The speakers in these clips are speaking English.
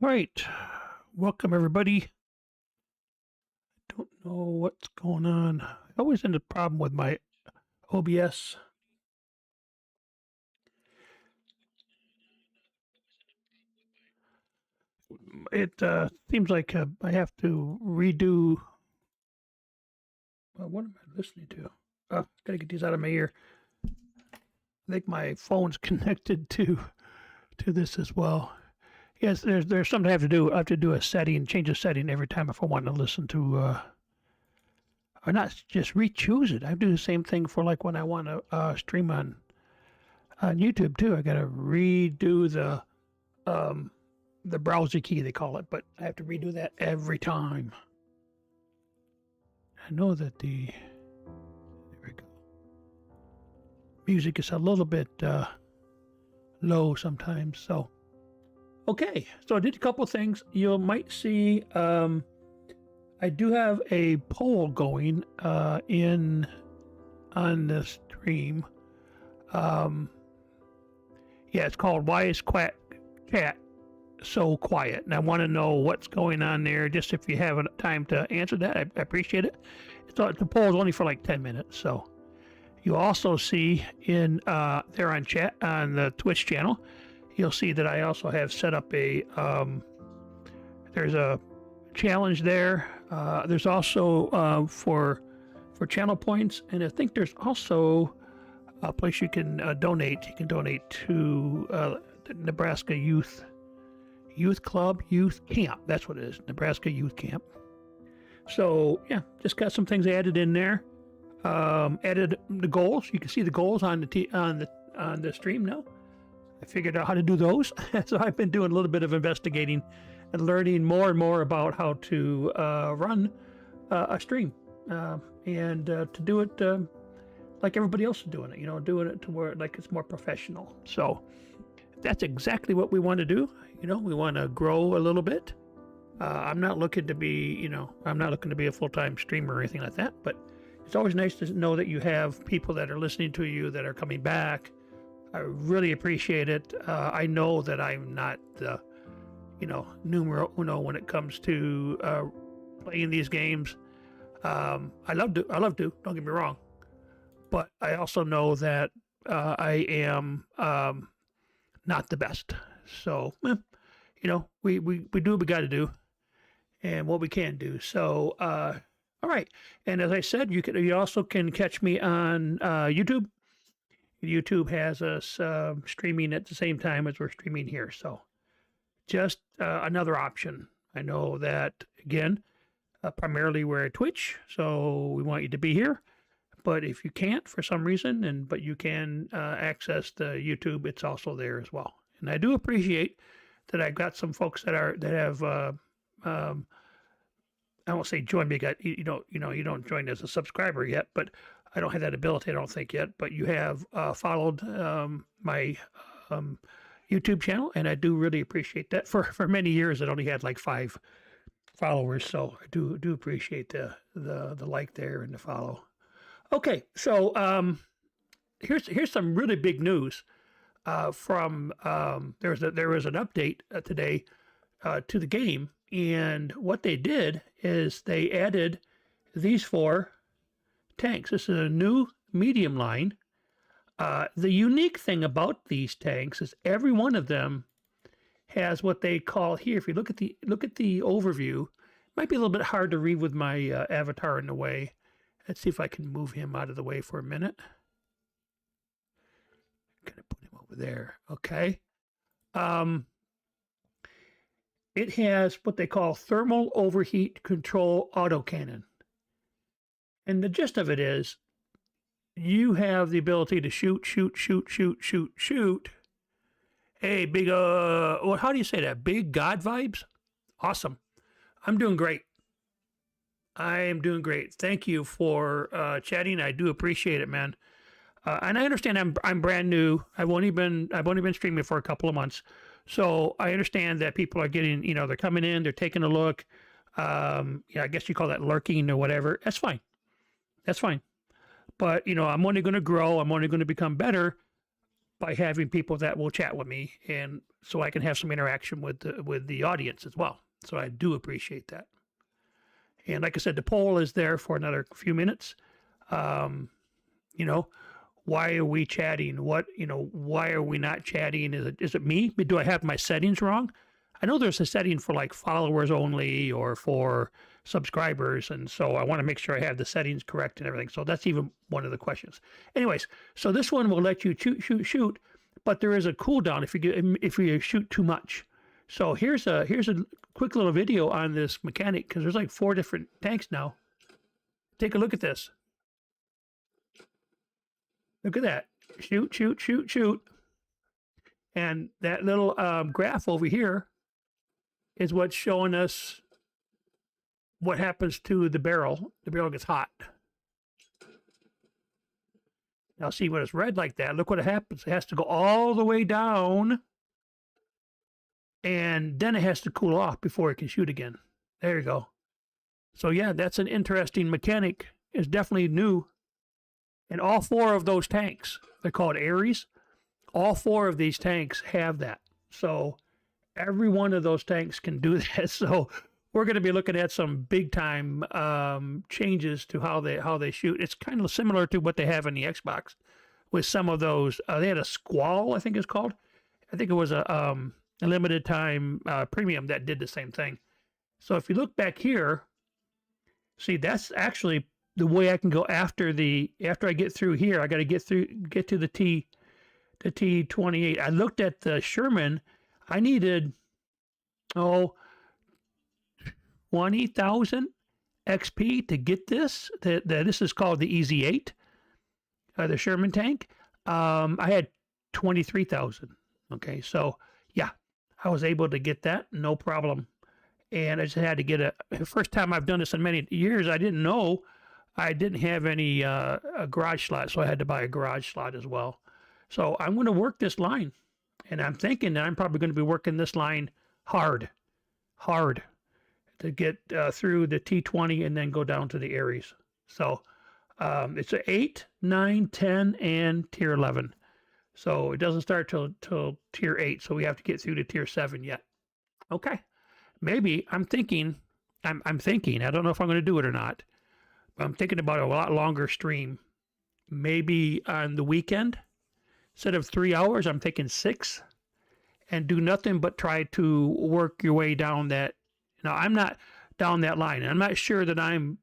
All right, welcome everybody. Don't know what's going on. I always end a problem with my OBS. It seems like I have to redo. What am I listening to? Gotta get these out of my ear. I think my phone's connected to this as well. Yes, there's something I have to do. I have to do a setting, change a setting every time if I want to listen to. Or not just re-choose it. I do the same thing for like when I want to stream on YouTube too. I got to redo the browser key they call it, but I have to redo that every time. I know that there we go. Music is a little bit low sometimes, so okay. So I did a couple things. You might see I do have a poll going on the stream. Yeah, it's called "Why is Chat So Quiet?" And I want to know what's going on there. Just if you have time to answer that, I appreciate it. The poll is only for like 10 minutes, so you also see in there on chat on the Twitch channel. You'll see that I also have set up a there's a challenge there. There's also for channel points, and I think there's also a place you can donate. You can donate to the Nebraska Youth Club, Youth Camp. That's what it is, Nebraska Youth Camp. So yeah, just got some things added in there. Added the goals. You can see the goals on the stream now. I figured out how to do those, so I've been doing a little bit of investigating and learning more and more about how to run a stream and to do it like everybody else is doing it. Doing it to where like it's more professional. So that's exactly what we want to do. We want to grow a little bit. I'm not looking to be, I'm not looking to be a full-time streamer or anything like that, but it's always nice to know that you have people that are listening to you, that are coming back. I really appreciate it. I know that I'm not the, numero uno when it comes to playing these games. I love to, don't get me wrong, but I also know that I am not the best. So, we do what we got to do and what we can do. So, all right. And as I said, you also can catch me on YouTube. YouTube has us streaming at the same time as we're streaming here. So just another option. I know that, again, primarily we're at Twitch, so we want you to be here. But if you can't for some reason, but you can access the YouTube, it's also there as well. And I do appreciate that I've got some folks that have I won't say join me. You don't join as a subscriber yet, but I don't have that ability, I don't think yet. But you have followed my YouTube channel, and I do really appreciate that. For many years, it only had like 5 followers, so I do appreciate the like there and the follow. Okay, so here's some really big news from there was an update today to the game, and what they did is they added these 4 tanks. This is a new medium line. The unique thing about these tanks is every one of them has what they call here. If you look at the overview, it might be a little bit hard to read with my avatar in the way. Let's see if I can move him out of the way for a minute. I'm gonna put him over there. Okay. It has what they call thermal overheat control autocannon. And the gist of it is you have the ability to shoot. Hey, big, well, how do you say that? Big God vibes? Awesome. I'm doing great. I am doing great. Thank you for chatting. I do appreciate it, man. And I understand I'm brand new. I've only been streaming for a couple of months. So I understand that people are getting, they're coming in, they're taking a look. I guess you call that lurking or whatever. That's fine. That's fine. But, I'm only going to grow. I'm only going to become better by having people that will chat with me, and so I can have some interaction with the audience as well. So I do appreciate that. And like I said, the poll is there for another few minutes. Um, you know, why are we chatting? Why are we not chatting? Is it me? Do I have my settings wrong? I know there's a setting for like followers only or for subscribers, and so I want to make sure I have the settings correct and everything. So that's even one of the questions. Anyways, so this one will let you shoot, but there is a cooldown if you shoot too much. So here's a quick little video on this mechanic, because there's like 4 different tanks now. Take a look at this. Look at that. Shoot, shoot, shoot, shoot. And that little graph over here is what's showing us what happens to the barrel. The barrel gets hot. Now see, when it's red like that, look what happens. It has to go all the way down, and then it has to cool off before it can shoot again. There you go. So yeah, that's an interesting mechanic. It's definitely new. And all 4 of those tanks, they're called Ares, all 4 of these tanks have that. So every one of those tanks can do that. So we're going to be looking at some big time changes to how they shoot. It's kind of similar to what they have in the Xbox with some of those. They had a Squall, I think it's called. I think it was a limited time premium that did the same thing. So if you look back here, see, that's actually the way I can go after I get through here. I got to get to the T28. I looked at the Sherman. I needed 20,000 XP to get this. This is called the EZ8, the Sherman tank. I had 23,000. Okay, so yeah, I was able to get that, no problem. And I just had to get first time I've done this in many years. I didn't know I didn't have any a garage slot, so I had to buy a garage slot as well. So I'm going to work this line, and I'm thinking that I'm probably going to be working this line hard to get through the T20 and then go down to the Ares. So it's a 8, 9, 10, and tier 11. So it doesn't start till tier 8, so we have to get through to tier 7 yet. Okay, maybe I'm thinking, I don't know if I'm going to do it or not. I'm thinking about a lot longer stream. Maybe on the weekend, instead of 3 hours, I'm thinking 6, and do nothing but try to work your way down that. Now, I'm not down that line. I'm not sure that I'm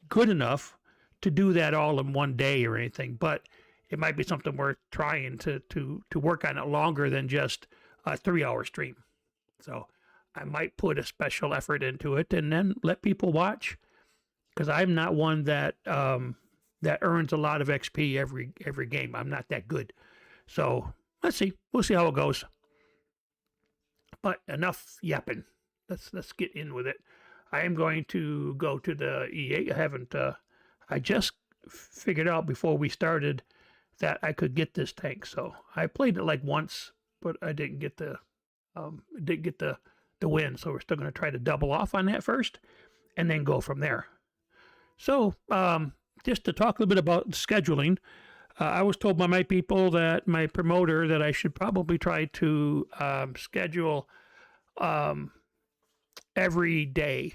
good enough to do that all in one day or anything, but it might be something worth trying to work on it longer than just a 3-hour stream. So I might put a special effort into it and then let people watch, because I'm not one that that earns a lot of XP every game. I'm not that good. So let's see. We'll see how it goes. But enough yapping. Let's get in with it. I am going to go to the E8. I haven't. I just figured out before we started that I could get this tank. So I played it like once, but I didn't get the win. So we're still going to try to double off on that first, and then go from there. So just to talk a little bit about scheduling, I was told by my people, that my promoter, that I should probably try to schedule every day.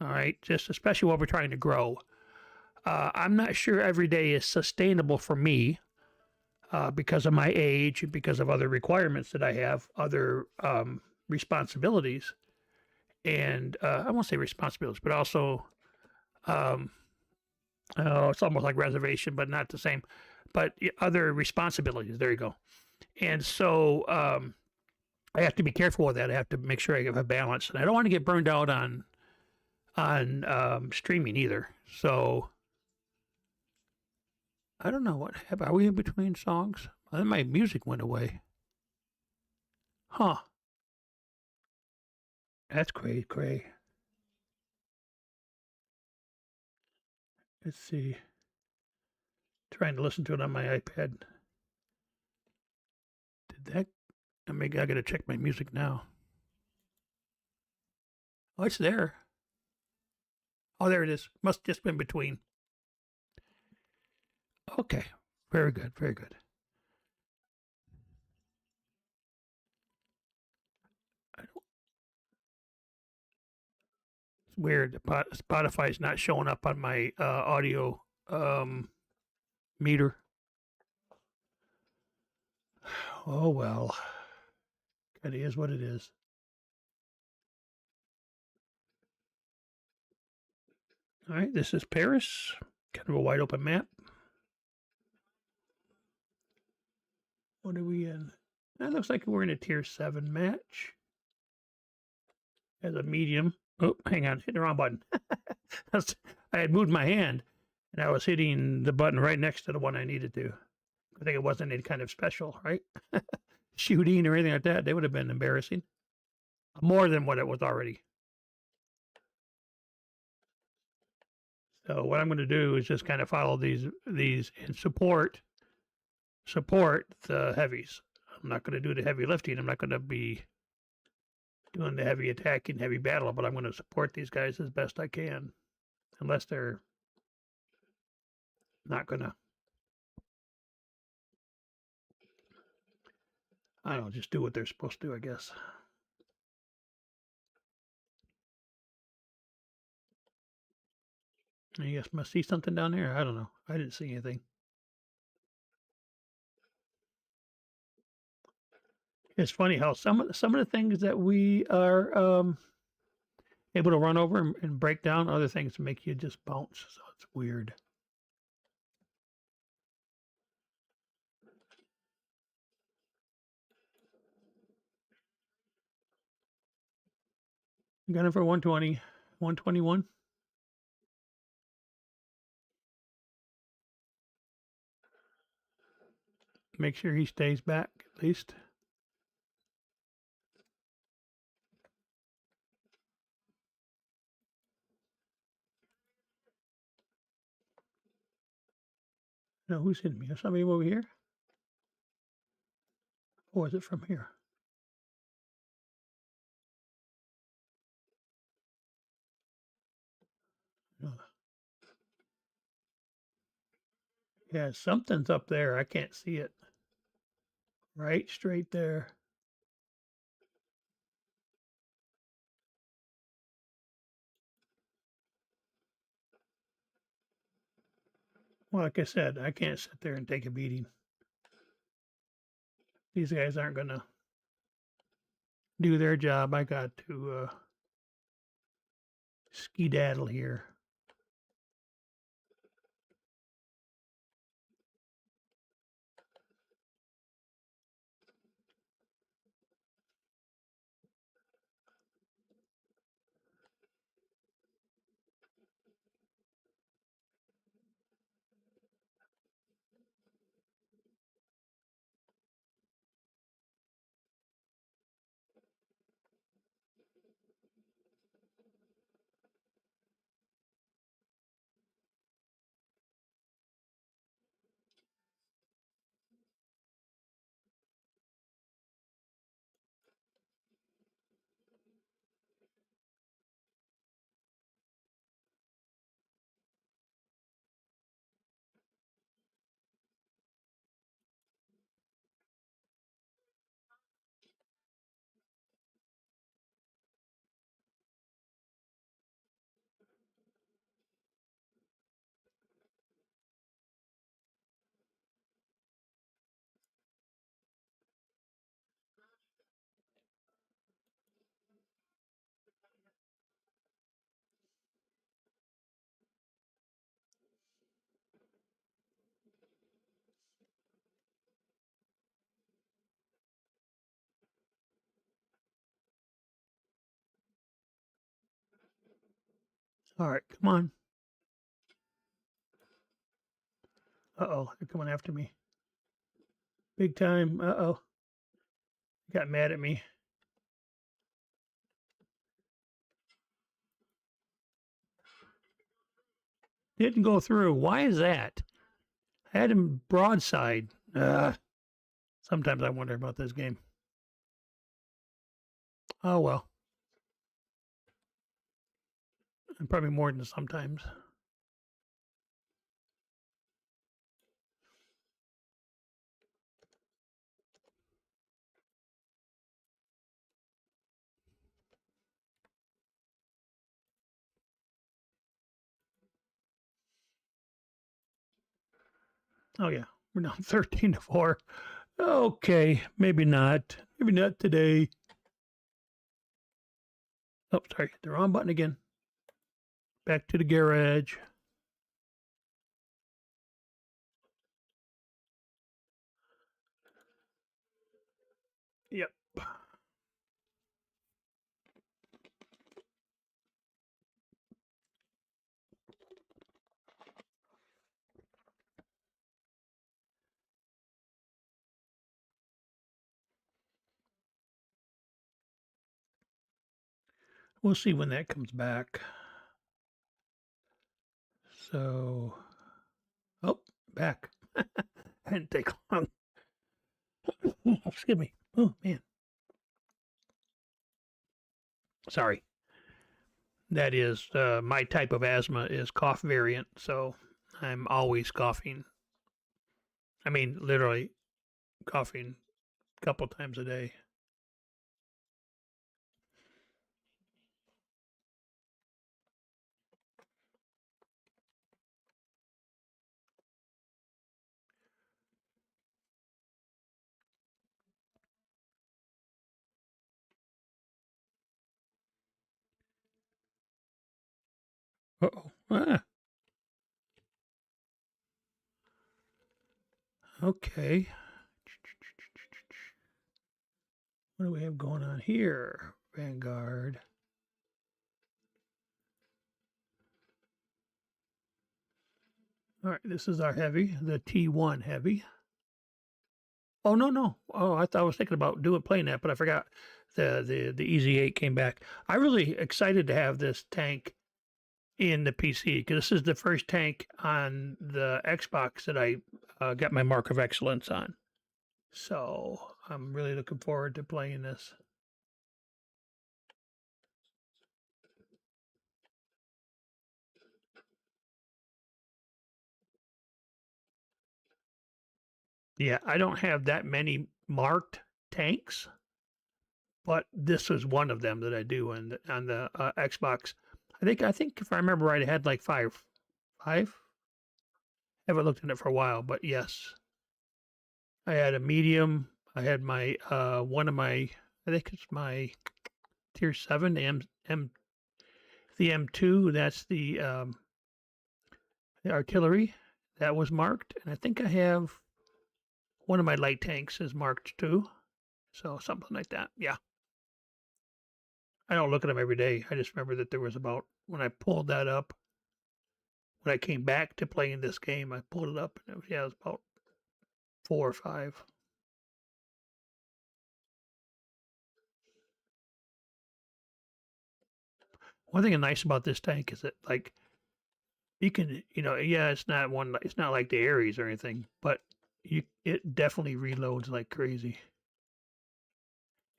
All right, just especially while we're trying to grow. I'm not sure every day is sustainable for me because of my age and because of other requirements that I have, other responsibilities, and I won't say responsibilities, but also it's almost like reservation, but not the same. But other responsibilities. There you go. And so I have to be careful with that. I have to make sure I have a balance, and I don't want to get burned out on streaming either. So I don't know what happened. Are we in between songs? Then my music went away. Huh. That's cray. Let's see. Trying to listen to it on my iPad. Did that? I got to check my music now. Oh, it's there. Oh, there it is. Must just been between. Okay. Very good. It's weird. Spotify's not showing up on my audio meter. Oh well, it is what it is. All right, this is Paris. Kind of a wide open map. What are we in? That looks like we're in a tier 7 match. As a medium. Oh, hang on, hit the wrong button. I had moved my hand, and I was hitting the button right next to the one I needed to. I think it wasn't any kind of special, right? Shooting or anything like that. They would have been embarrassing. More than what it was already. So what I'm going to do is just kind of follow these and support the heavies. I'm not going to do the heavy lifting. I'm not going to be doing the heavy attacking, heavy battle, but I'm going to support these guys as best I can, unless they're not going to. I don't know, just do what they're supposed to do, I guess. I guess must see something down there. I don't know. I didn't see anything. It's funny how some of the things that we are able to run over and break down, other things make you just bounce. So it's weird. Got him for 120, 121. Make sure he stays back at least. No, who's hitting me? Is somebody over here? Or is it from here? No. Yeah, something's up there. I can't see it. Right straight there. Well, like I said, I can't sit there and take a beating. These guys aren't going to do their job. I got to skedaddle here. All right, come on. Uh-oh, they're coming after me. Big time. Uh-oh. Got mad at me. Didn't go through. Why is that? I had him broadside. Sometimes I wonder about this game. Oh, well. And probably more than sometimes. Oh yeah, we're down 13-4. Okay, maybe not. Maybe not today. Oh, sorry, the wrong button again. Back to the garage. Yep. We'll see when that comes back. So, oh, back. Didn't take long. Excuse me. Oh man, sorry. That is my type of asthma is cough variant, so I'm always coughing. I mean, literally coughing a couple times a day. Uh-oh. Ah, okay. What do we have going on here? Vanguard. All right, this is our heavy, the T1 heavy. Oh no, no. Oh, I thought I was thinking about playing that, but I forgot. The Easy 8 came back. I'm really excited to have this tank in the PC because this is the first tank on the Xbox that I got my Mark of Excellence on. So I'm really looking forward to playing this. Yeah, I don't have that many marked tanks, but this was one of them that I do on the Xbox. I think if I remember right, it had like five. I haven't looked at it for a while, but yes, I had a medium. I had my one of my, I think it's my tier 7, the M2. That's the artillery that was marked, and I think I have one of my light tanks is marked too. So something like that. Yeah, I don't look at them every day. I just remember that there was about when I pulled that up when I came back to playing this game. I pulled it up and it was about 4 or 5. One thing nice about this tank is that like you can, yeah, it's not like the Ares or anything, but it definitely reloads like crazy,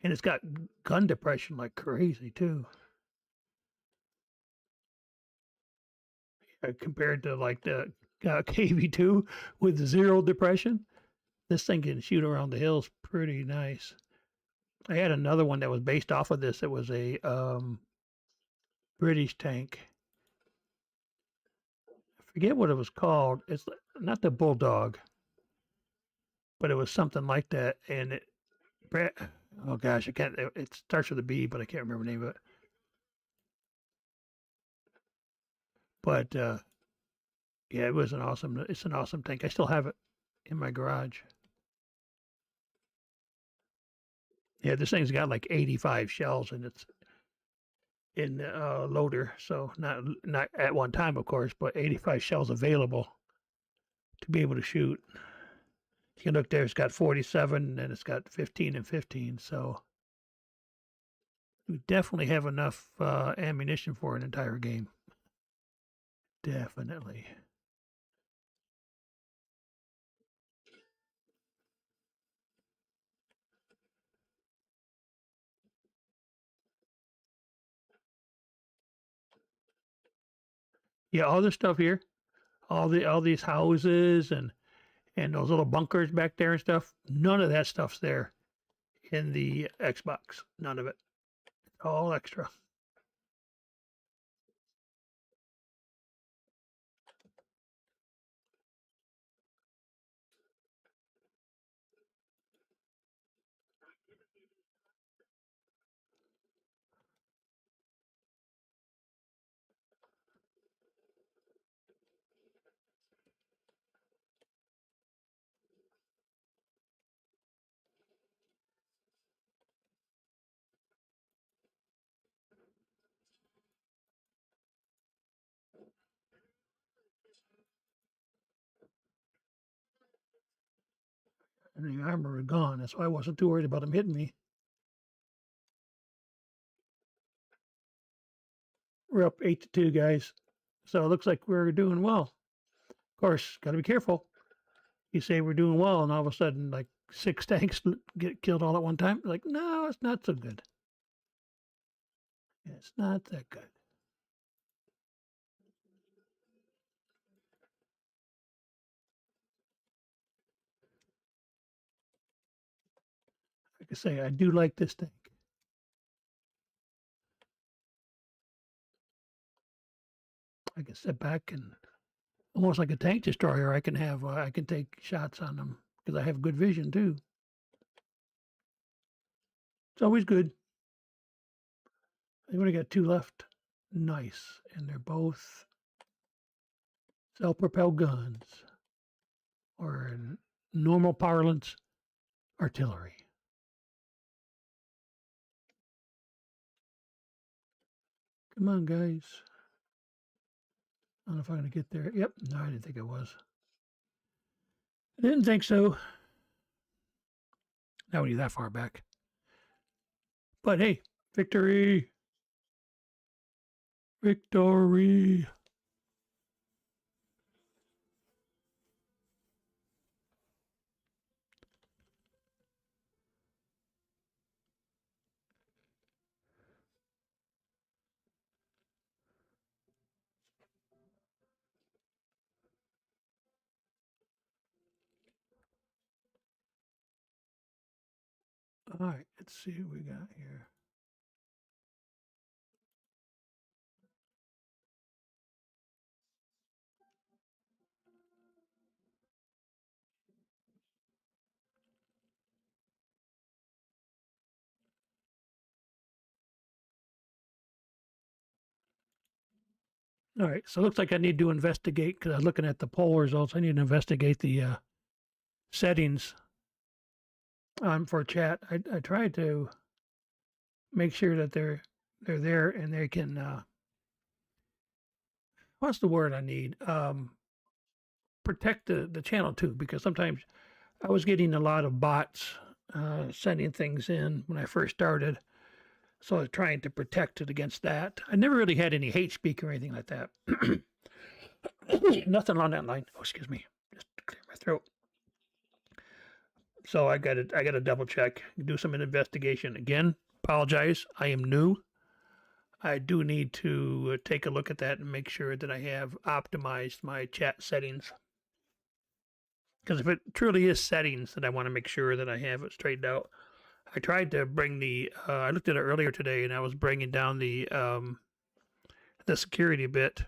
and it's got gun depression like crazy too, compared to like the KV2 with zero depression. This thing can shoot around the hills pretty nice. I had another one that was based off of this. It was a British tank. I forget what it was called. It's not the Bulldog, but it was something like that, and it oh gosh, I can't. It starts with a B, but I can't remember the name of it. But yeah, it was an awesome. It's an awesome tank. I still have it in my garage. Yeah, this thing's got like 85 shells in its in the loader. So not at one time, of course, but 85 shells available to be able to shoot. You can look there. It's got 47, and it's got 15 and 15. So we definitely have enough ammunition for an entire game. Definitely. Yeah, all this stuff here, all these houses and those little bunkers back there and stuff. None of that stuff's there in the Xbox. None of it. All extra. and the armor is gone. That's why I wasn't too worried about him hitting me. We're up 8-2, guys. So it looks like we're doing well. Of course, got to be careful. You say we're doing well, and all of a sudden, like 6 tanks get killed all at one time. Like, no, it's not so good. It's not that good. Like I say, I do like this tank. I can sit back and almost like a tank destroyer. I can have I can take shots on them because I have good vision too. It's always good. I've only got 2 left. Nice, and they're both self-propelled guns, or in normal parlance, artillery. Come on, guys. I don't know if I'm going to get there. Yep, no, I didn't think I was. I didn't think so. Not when you're that far back. But hey, victory! Victory! All right, let's see what we got here. All right, so it looks like I need to investigate because I was looking at the poll results. I need to investigate the settings for chat. I tried to make sure that they're there and they can. What's the word I need? Protect the channel too, because sometimes I was getting a lot of bots sending things in when I first started. So I was trying to protect it against that. I never really had any hate speak or anything like that. Nothing along that line. Oh, excuse me. Just clear my throat. So I got to double check, do some investigation. Again, apologize. I am new. I do need to take a look at that and make sure that I have optimized my chat settings. Because if it truly is settings, that I want to make sure that I have it straightened out. I tried to bring the. I looked at it earlier today, and I was bringing down the security bit.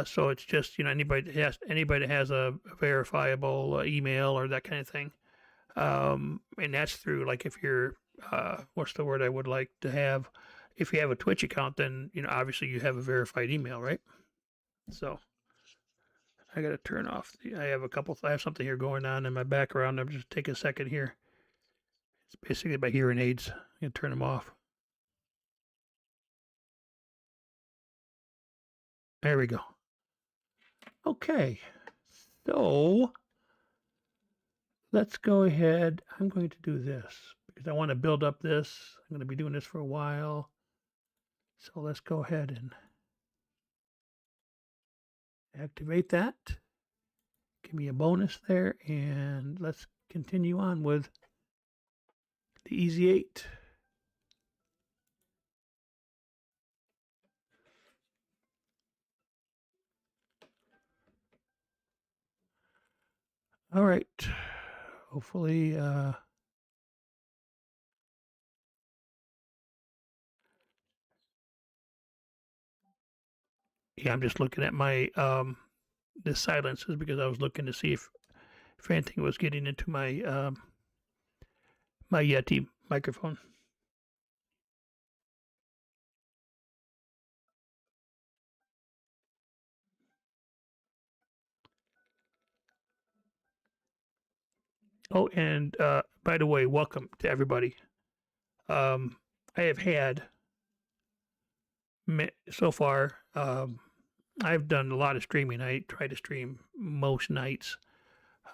So it's just anybody that has a verifiable email or that kind of thing, and that's through like if you're what's the word I would like to have. If you have a Twitch account, then obviously you have a verified email, right? So I got to turn off. I have something here going on in my background. I'm just take a second here. It's basically my hearing aids. I'm gonna turn them off. There we go. Okay, so let's go ahead. I'm going to do this because I want to build up this. I'm going to be doing this for a while. So let's go ahead and activate that. Give me a bonus there, and let's continue on with the Easy 8. All right. Hopefully, yeah, I'm just looking at my the silences because I was looking to see if anything was getting into my my Yeti microphone. Oh, and by the way, welcome to everybody. I have had so far. I've done a lot of streaming. I try to stream most nights.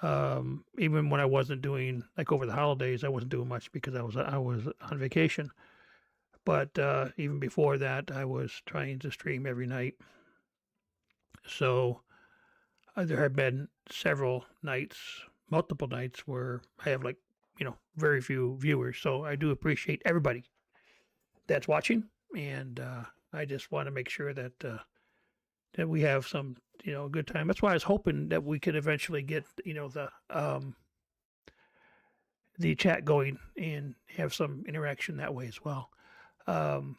Even when I wasn't doing, like over the holidays, I wasn't doing much because I was on vacation. But even before that, I was trying to stream every night. So there have been several nights, multiple nights, where I have, like, very few viewers. So I do appreciate everybody that's watching, and I just want to make sure that we have some, good time. That's why I was hoping that we could eventually get, the chat going and have some interaction that way as well. Um,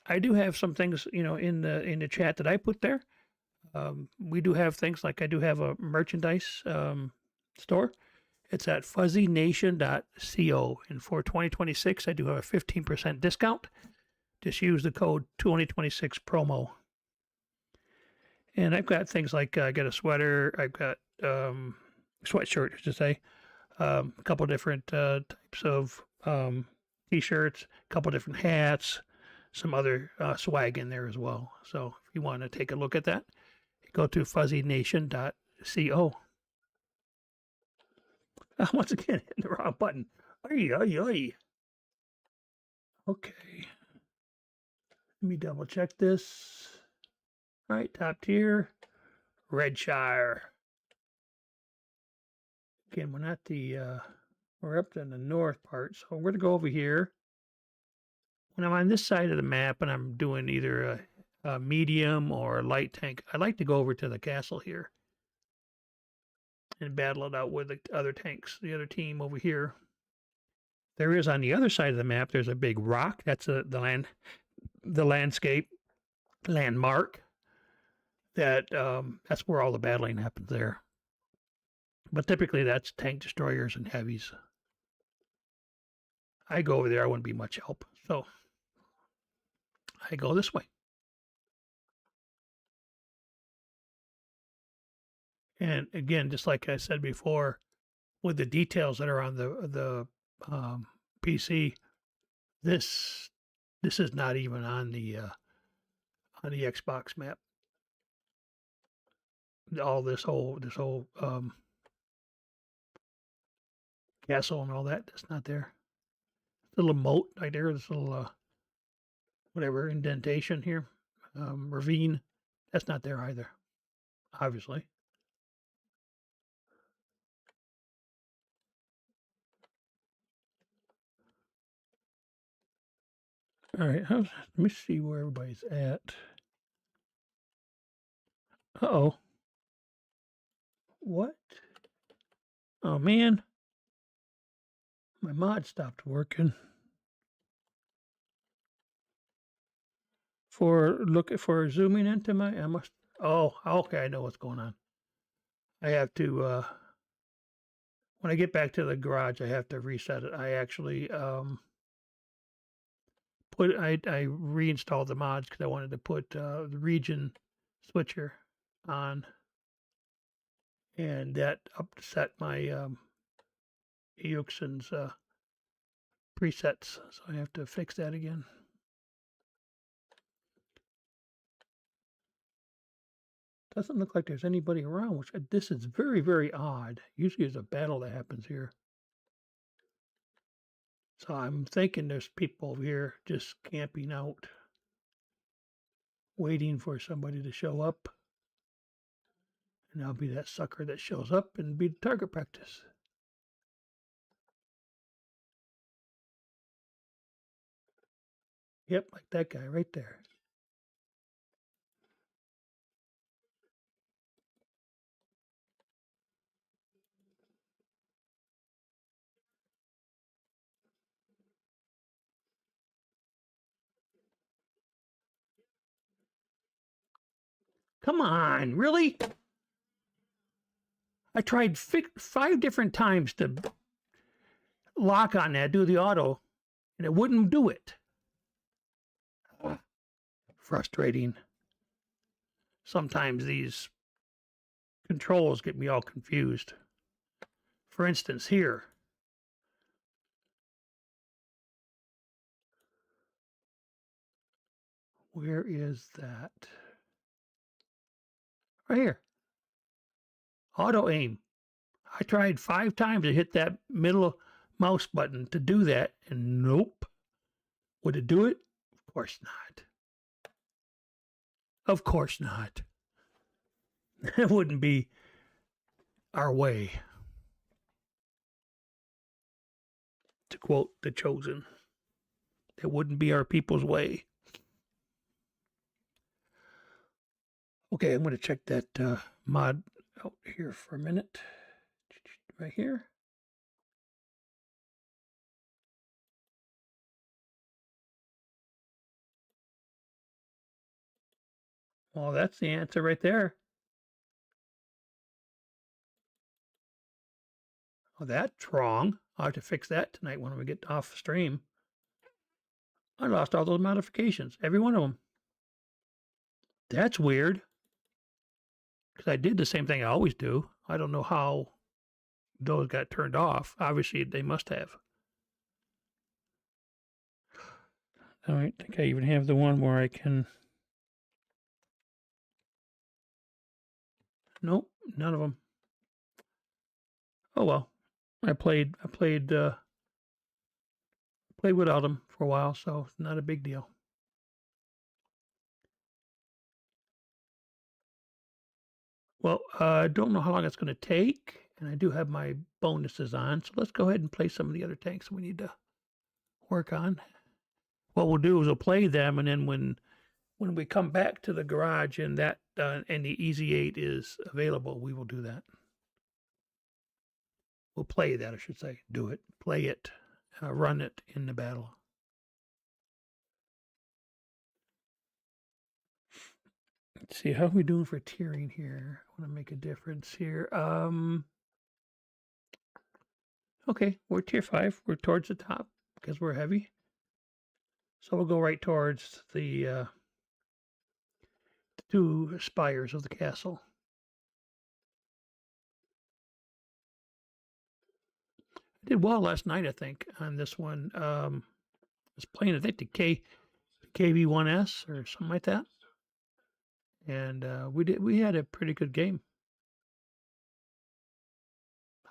I do have some things, in the chat that I put there. We do have things like, I do have a merchandise store. It's at FuzzyNation.co, and for 2026, I do have a 15% discount. Just use the code 2026 promo. And I've got things like, I got a sweater, I've got sweatshirt, to say, a couple different types of t-shirts, a couple different hats, some other swag in there as well. So if you want to take a look at that, go to FuzzyNation.co. Once again, hitting the wrong button. Oy, oy, oy. Okay. Let me double check this. All right, top tier, Redshire. Again, we're not we're up in the north part, so we're going to go over here. When I'm on this side of the map and I'm doing either a medium or a light tank, I like to go over to the castle here and battle it out with the other tanks, the other team over here. There is, on the other side of the map, there's a big rock. That's the landscape landmark. That's where all the battling happens there. But typically that's tank destroyers and heavies. I go over there, I wouldn't be much help. So I go this way. And again, just like I said before, with the details that are on the PC, this is not even on the Xbox map. All this whole castle and all that's not there. Little moat right there, this little whatever indentation here, ravine, that's not there either, obviously. All right, let me see where everybody's at. Uh-oh. What? Oh, man. My mod stopped working. For zooming into I must, oh, okay, I know what's going on. I have to, when I get back to the garage, I have to reset it. I actually, I reinstalled the mods because I wanted to put the region switcher on, and that upset my Euxin's presets, so I have to fix that again. Doesn't look like there's anybody around, which this is very, very odd. Usually there's a battle that happens here. So I'm thinking there's people over here just camping out, waiting for somebody to show up. And I'll be that sucker that shows up and be the target practice. Yep, like that guy right there. Come on, really? I tried 5 different times to lock on that, do the auto, and it wouldn't do it. Frustrating. Sometimes these controls get me all confused. For instance, here. Where is that? Right here. Auto aim. I tried 5 times to hit that middle mouse button to do that, and nope. Would it do it? Of course not. Of course not. It wouldn't be our way, to quote The Chosen. It wouldn't be our people's way. Okay, I'm going to check that mod out here for a minute. Right here. Well, that's the answer right there. Oh, that's wrong. I'll have to fix that tonight when we get off stream. I lost all those modifications, every one of them. That's weird. Because I did the same thing I always do. I don't know how those got turned off. Obviously, they must have. I don't think I even have the one where I can. Nope, none of them. Oh well, I played without them for a while, so it's not a big deal. Well, I don't know how long it's going to take, and I do have my bonuses on, so let's go ahead and play some of the other tanks we need to work on. What we'll do is we'll play them, and then when we come back to the garage and that and the Easy 8 is available, we will do that. We'll play that, I should say. Do it. Play it. Run it in the battle. Let's see, how are we doing for tiering here? I want to make a difference here. Okay, we're tier 5. We're towards the top because we're heavy. So we'll go right towards the 2 spires of the castle. I did well last night, I think, on this one. I was playing, I think, the KV1S or something like that. And we had a pretty good game.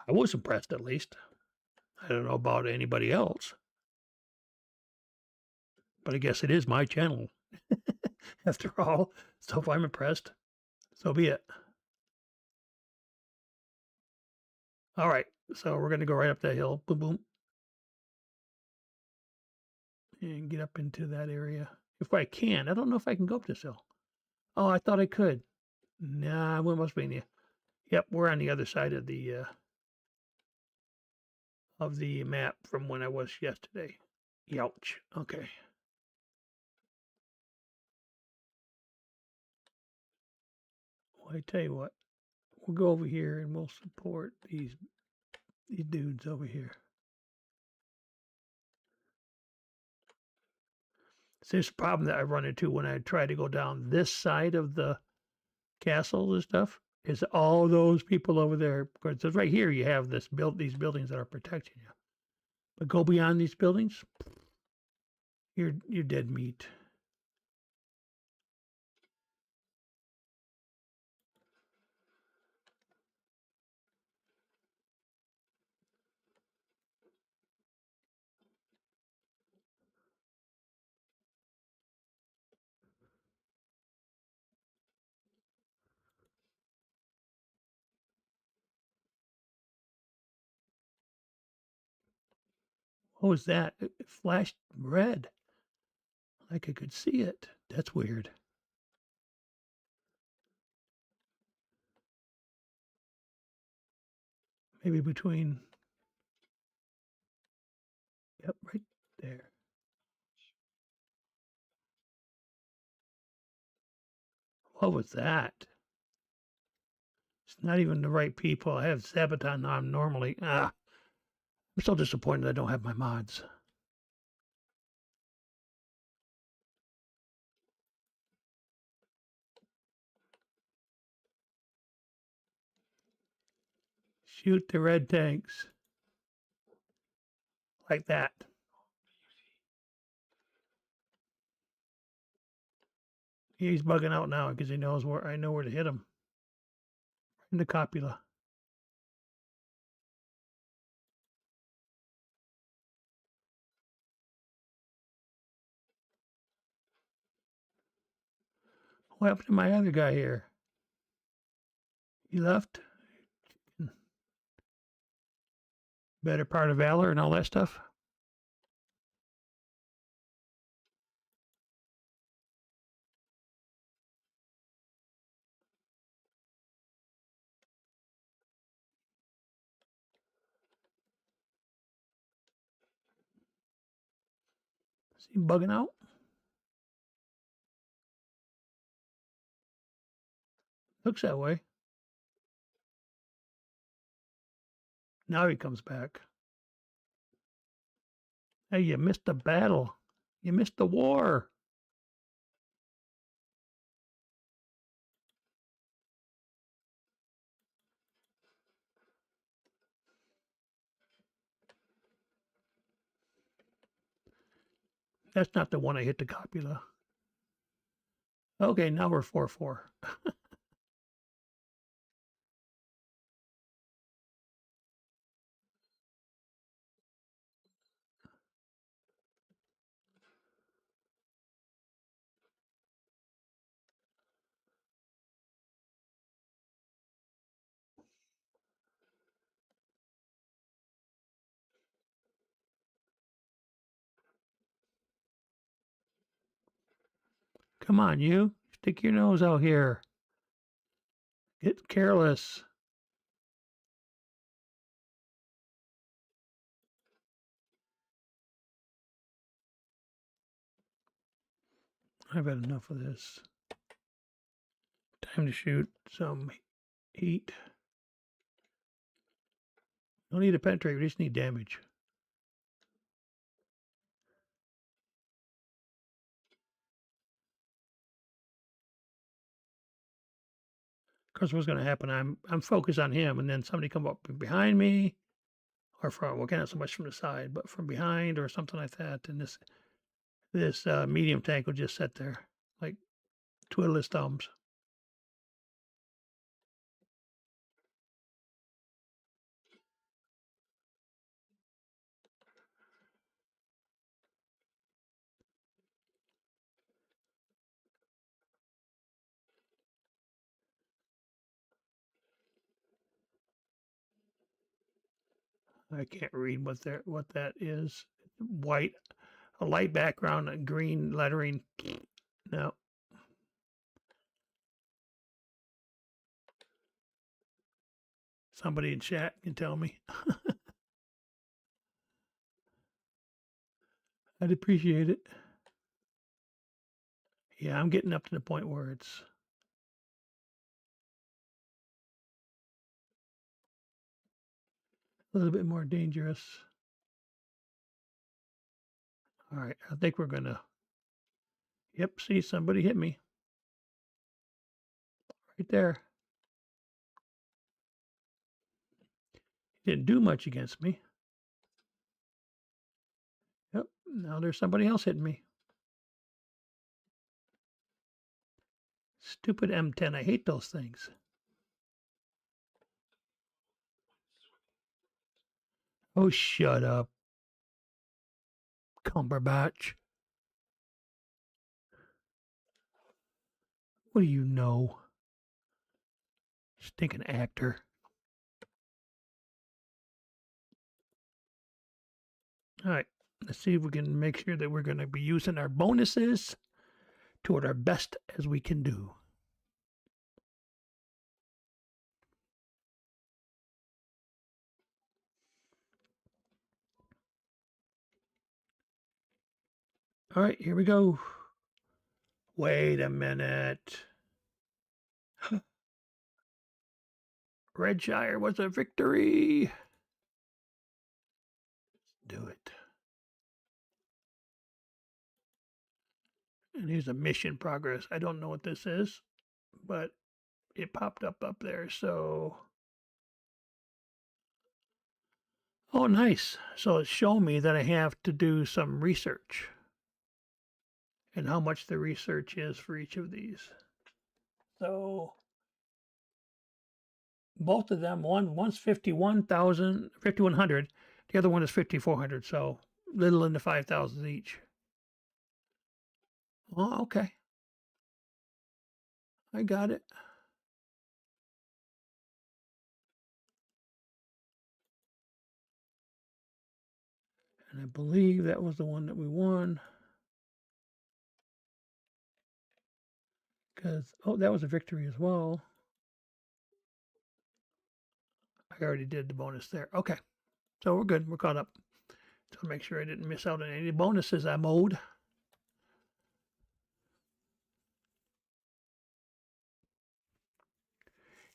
I was impressed, at least. I don't know about anybody else, but I guess it is my channel after all. So if I'm impressed, so be it. All right, so we're going to go right up that hill. Boom, boom. And get up into that area. If I can. I don't know if I can go up this hill. Oh, I thought I could. Nah, we must be in the... Yep, we're on the other side of the map from when I was yesterday. Youch. Okay. Well, I tell you what. We'll go over here and we'll support these dudes over here. So this problem that I run into when I try to go down this side of the castle and stuff is all those people over there. Because right here you have these buildings that are protecting you. But go beyond these buildings, you're dead meat. What was that? It flashed red. Like I could see it. That's weird. Maybe between... Yep, right there. What was that? It's not even the right people. I have Sabaton on normally. I'm so disappointed I don't have my mods. Shoot the red tanks. Like that. He's bugging out now because he knows where I know where to hit him. In the copula. What happened to my other guy here? He left? Better part of valor and all that stuff? Is he bugging out? Looks that way. Now he comes back. Hey, you missed the battle. You missed the war. That's not the one I hit the copula. Okay, now we're 4-4. Come on, you. Stick your nose out here. Get careless. I've had enough of this. Time to shoot some heat. Don't need to penetrate, we just need damage. Because what's going to happen? I'm focused on him, and then somebody come up behind me, or from well, not so much from the side, but from behind or something like that. And this medium tank will just sit there, like twiddle his thumbs. I can't read what that is. White, a light background, and green lettering. No. Somebody in chat can tell me. I'd appreciate it. Yeah, I'm getting up to the point where it's a little bit more dangerous. All right, I think we're gonna. Yep, see, somebody hit me. Right there. Didn't do much against me. Yep, now there's somebody else hitting me. Stupid M10, I hate those things. Oh, shut up. Cumberbatch. What do you know? Stinking actor. All right, let's see if we can make sure that we're going to be using our bonuses toward our best as we can do. All right, here we go. Wait a minute. Redshire was a victory. Do it. And here's a mission progress. I don't know what this is, but it popped up there. So, oh, nice. So it's showing me that I have to do some research and how much the research is for each of these. So both of them, one's 5,100, the other one is 5,400. So little into 5,000 each. Oh, okay. I got it. And I believe that was the one that we won. Because, oh, that was a victory as well. I already did the bonus there. Okay. So we're good. We're caught up. So make sure I didn't miss out on any bonuses I mowed.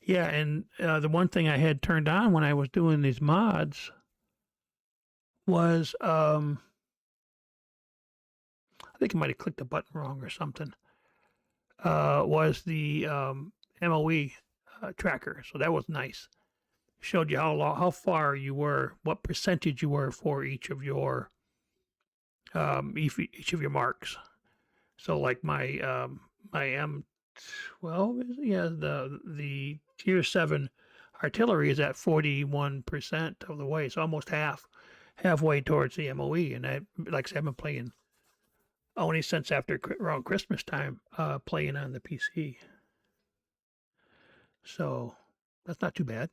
Yeah, and the one thing I had turned on when I was doing these mods was I think I might have clicked the button wrong or something. Was the MOE tracker, so that was nice. Showed you how far you were, what percentage you were for each of your each of your marks. So like my M12, yeah, the tier 7 artillery is at 41% of the way, so almost halfway towards the MOE. And I, like I said, I've been playing only since after around Christmas time, playing on the PC. So that's not too bad.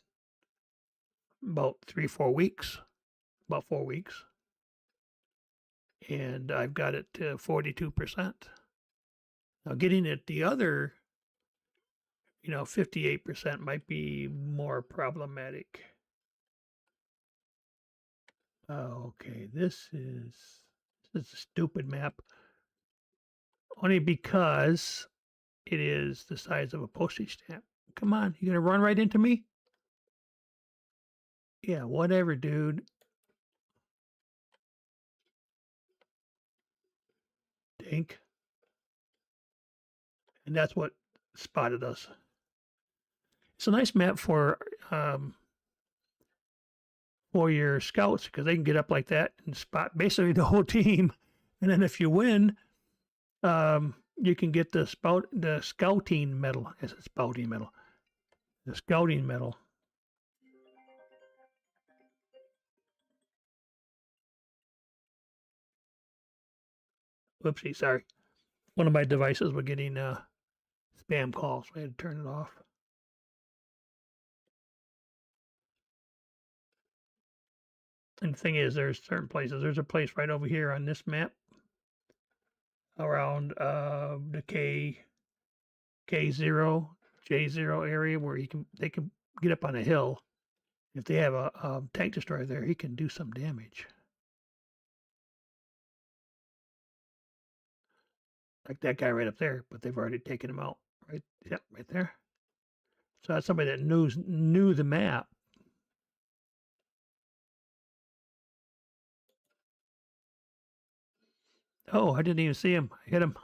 About 3-4 weeks, about 4 weeks, and I've got it to 42%. Now getting it the other, 58% might be more problematic. Okay, this is a stupid map. Only because it is the size of a postage stamp. Come on, you gonna run right into me? Yeah, whatever, dude. Dink. And that's what spotted us. It's a nice map for your scouts because they can get up like that and spot basically the whole team. And then if you win, you can get the scouting medal. It's a spouting medal. The scouting medal. Whoopsie, sorry. One of my devices was getting spam calls, so I had to turn it off. And the thing is, there's certain places. There's a place right over here on this map around the K0, J0 area where they can get up on a hill. If they have a tank destroyer there, he can do some damage. Like that guy right up there, but they've already taken him out. Right, yep, right there. So that's somebody that knew the map. Oh, I didn't even see him. I hit him.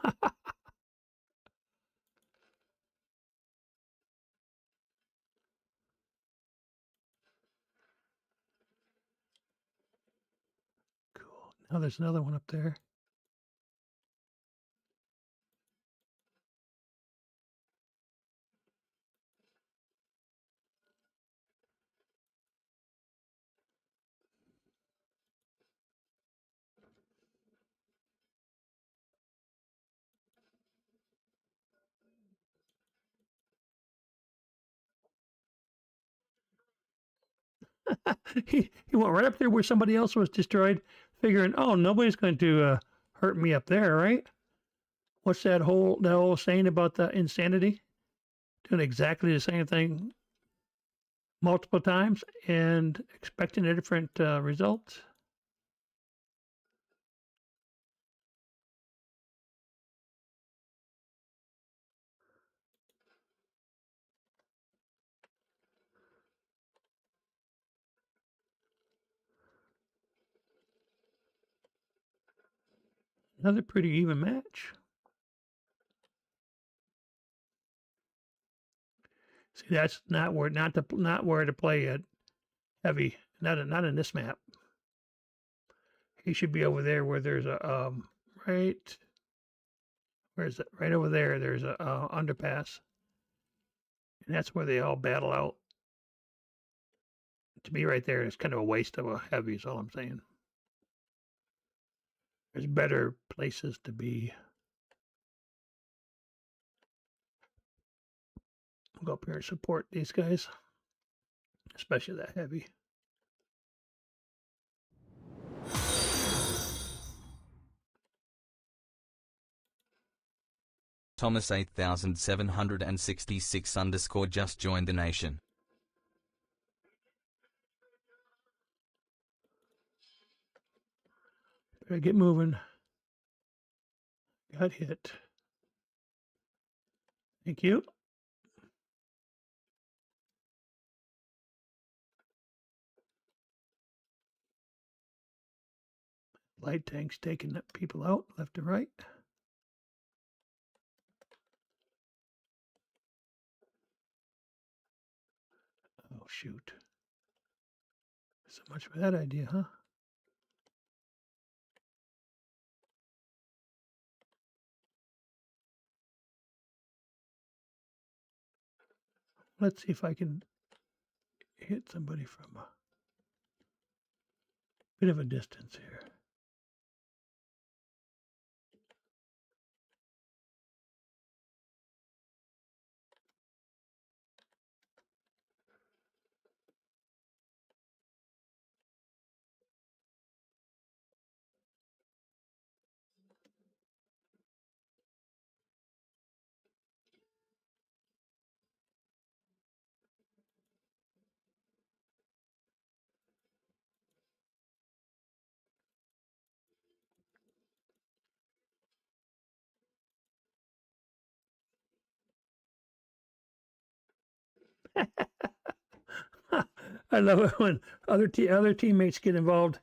Cool. Now there's another one up there. he went right up there where somebody else was destroyed, figuring, oh, nobody's going to hurt me up there, right? What's that whole saying about the insanity? Doing exactly the same thing multiple times and expecting a different result. Another pretty even match. See, that's not where to play it heavy. Not in this map. He should be over there where there's a right. Where is it? Right over there. There's a underpass, and that's where they all battle out. To be right there is kind of a waste of a heavy. Is all I'm saying. There's better places to be. I'll go up here and support these guys, especially that heavy. Thomas 8766 _ just joined the nation. Better get moving. Got hit. Thank you. Light tanks taking people out left and right. Oh, shoot. So much for that idea, huh? Let's see if I can hit somebody from a bit of a distance here. I love it when other teammates get involved.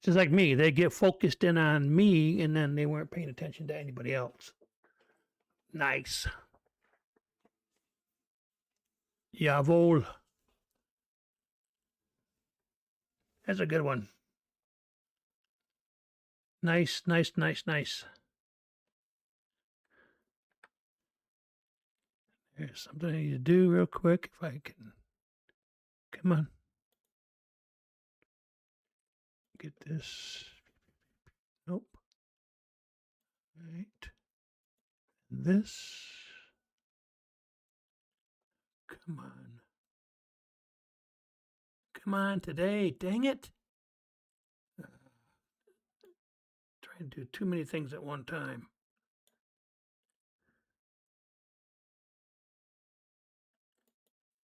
Just like me, they get focused in on me, and then they weren't paying attention to anybody else. Nice. Jawohl. That's a good one. Nice, nice, nice, nice. There's something I need to do real quick if I can. Come on. Get this. Nope. Right. This. Come on. Come on today. Dang it. Trying to do too many things at one time.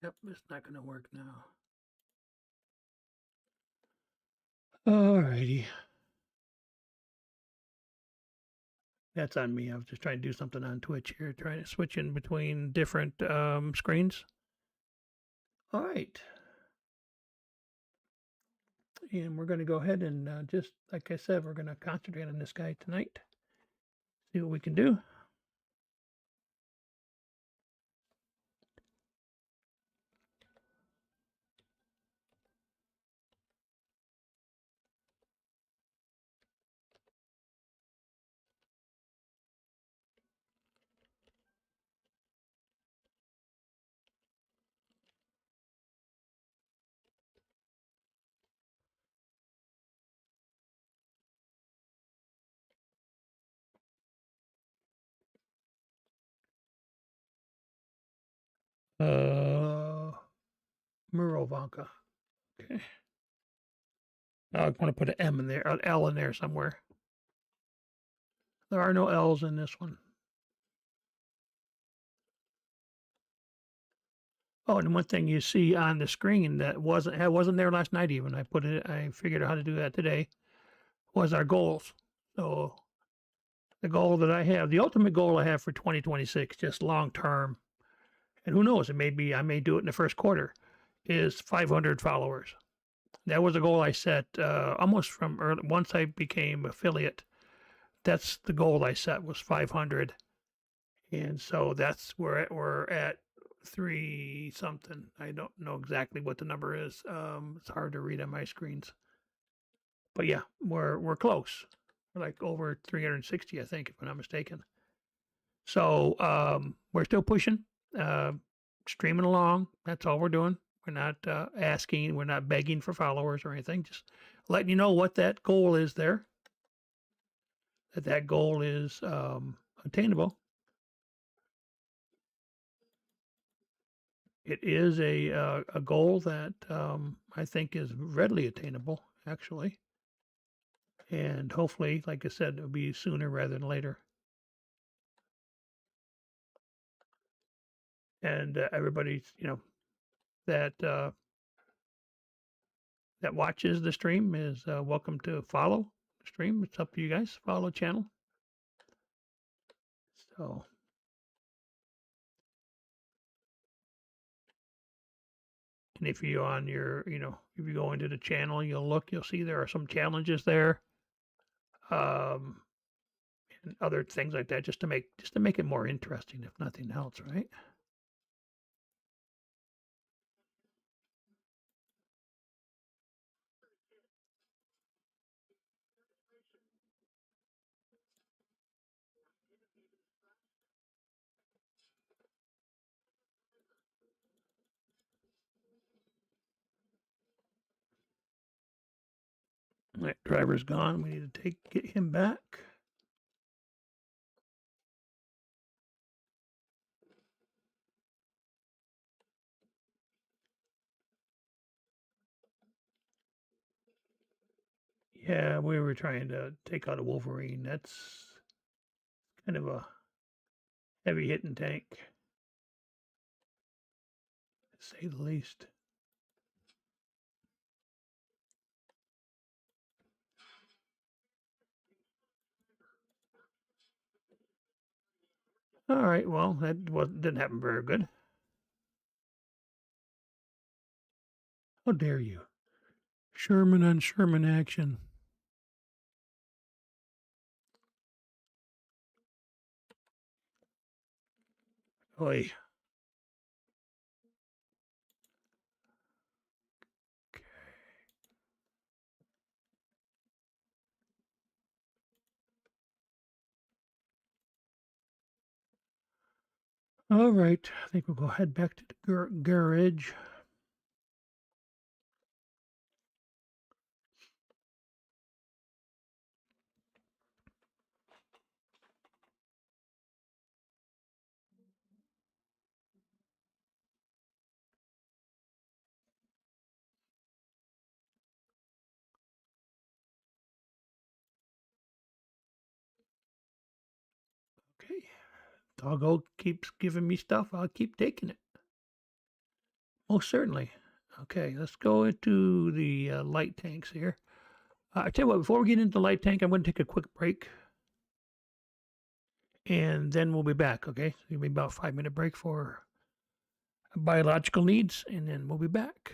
Yep, it's not going to work now. Alrighty. That's on me. I was just trying to do something on Twitch here, trying to switch in between different screens. All right. And we're going to go ahead and just, like I said, we're going to concentrate on this guy tonight. See what we can do. Murovanka. Okay. Now I want to put an M in there, an L in there somewhere. There are no L's in this one. Oh, and one thing you see on the screen that wasn't there last night even. I figured out how to do that today. Was our goals. So the goal that I have, the ultimate goal I have for 2026, just long term, and who knows, I may do it in the first quarter, is 500 followers. That was a goal I set almost from early, once I became affiliate. That's the goal I set, was 500. And so that's where we're at 3 something. I don't know exactly what the number is. It's hard to read on my screens. But yeah, we're close. We're like over 360, I think, if I'm not mistaken. So we're still pushing, streaming along. That's all we're doing. We're not asking, we're not begging for followers or anything. Just letting you know what that goal is there. That goal is attainable. it is a goal that I think is readily attainable, actually, and hopefully, like I said, it'll be sooner rather than later. And everybody's, that that watches the stream is welcome to follow the stream. It's up to you guys. Follow the channel. So, and if you're on your, if you go into the channel, you'll see there are some challenges there, um, and other things like that, just to make it more interesting, if nothing else, right? All right, driver's gone. We need to get him back. Yeah, we were trying to take out a Wolverine. That's kind of a heavy hitting tank, to say the least. All right, well, didn't happen very good. How dare you? Sherman on Sherman action. Oi. All right, I think we'll go head back to the garage. Okay. Doggo keeps giving me stuff. I'll keep taking it. Most certainly. Okay, let's go into the light tanks here. I tell you what, before we get into the light tank, I'm going to take a quick break, and then we'll be back. Okay, so it'll be about a 5-minute break for biological needs, and then we'll be back.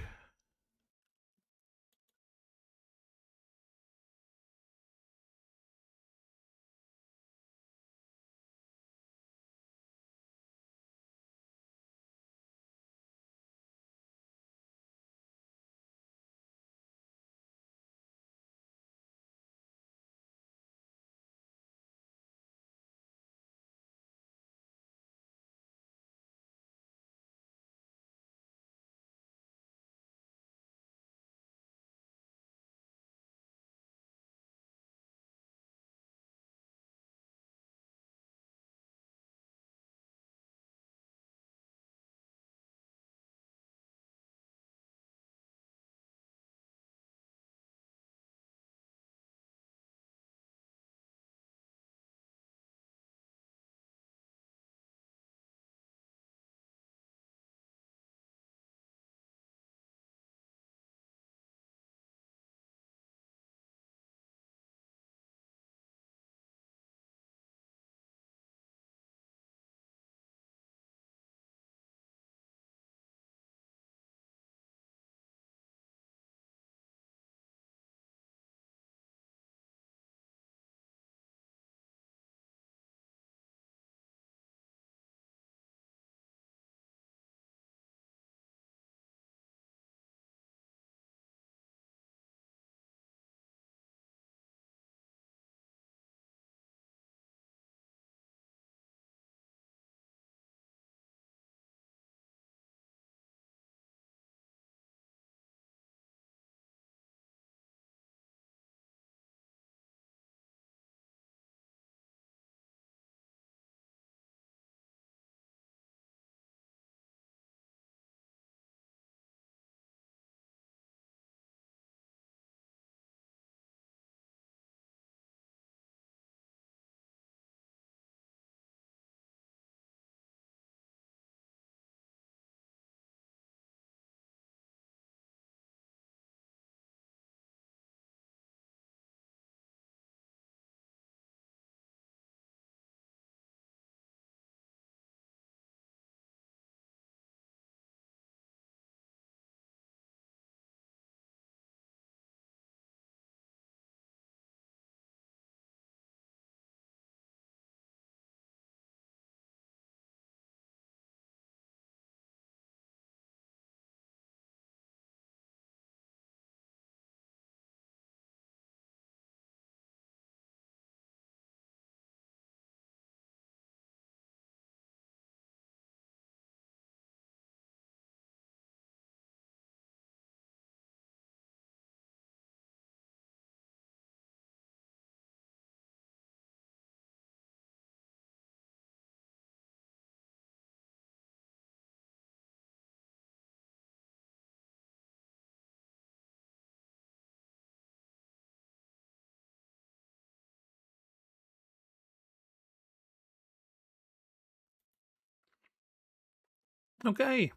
Okay.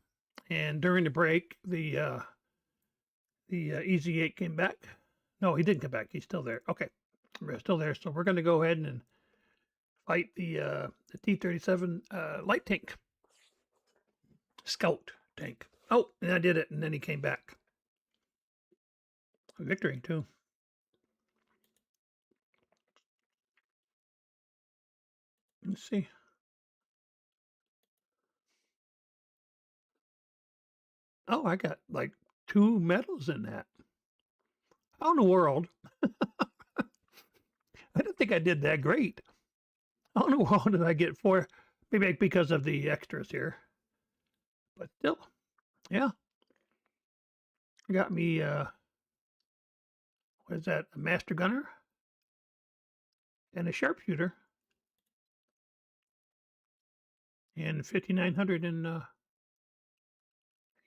And during the break, the Easy 8 came back. No, he didn't come back. He's still there. Okay. We're still there. So we're going to go ahead and fight the T-37 light tank. Scout tank. Oh, and I did it. And then he came back. A victory, too. Let's see. Oh, I got like 2 medals in that. How in the world? I don't think I did that great. How in the world did I get 4? Maybe because of the extras here. But still, yeah. Got me, what is that? A master gunner and a sharpshooter. And 5,900 in,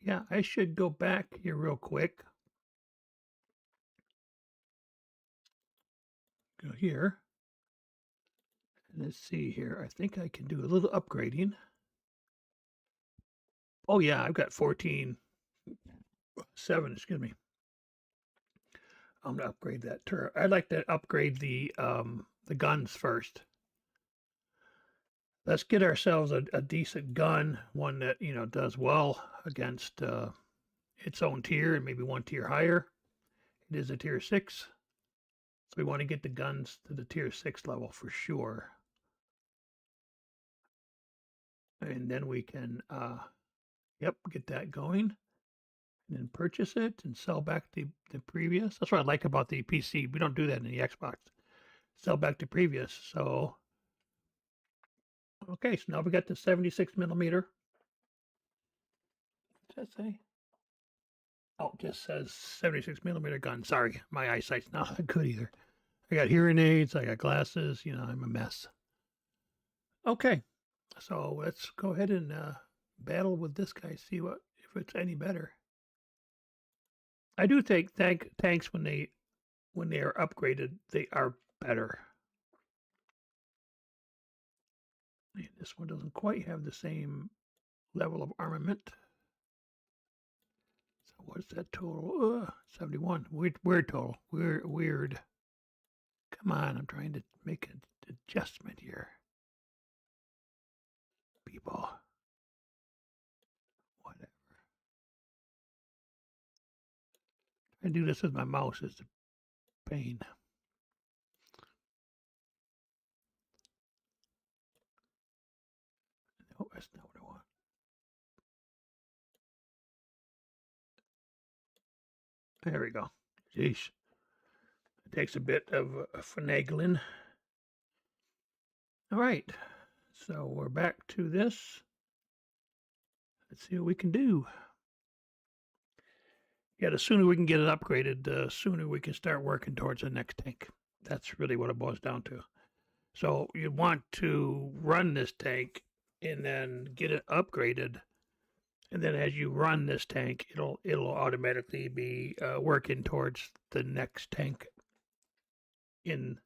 yeah, I should go back here real quick. Go here. And let's see here. I think I can do a little upgrading. Oh, yeah, I've got 14.7, excuse me. I'm going to upgrade that turret. I'd like to upgrade the guns first. Let's get ourselves a decent gun, one that, you know, does well against its own tier and maybe one tier higher. It is a tier 6. So we want to get the guns to the tier 6 level for sure. And then we can, yep, get that going. And then purchase it and sell back the previous. That's what I like about the PC. We don't do that in the Xbox. Sell back the previous. So, okay, so now we got the 76 millimeter. What does that say? Oh, it just says 76 millimeter gun. Sorry, my eyesight's not that good either. I got hearing aids, I got glasses, you know, I'm a mess. Okay, so let's go ahead and battle with this guy, see what if it's any better. I do think tanks when they are upgraded, they are better. And this one doesn't quite have the same level of armament. So what's that total? 71. Weird total. Weird. Come on, I'm trying to make an adjustment here. People. Whatever. I do this with my mouse. It's a pain. No, that's not what I want. There we go. Jeez. It takes a bit of finagling. All right. So we're back to this. Let's see what we can do. Yeah, the sooner we can get it upgraded, the sooner we can start working towards the next tank. That's really what it boils down to. So you want to run this tank and then get it upgraded. And then as you run this tank, it'll automatically be working towards the next tank in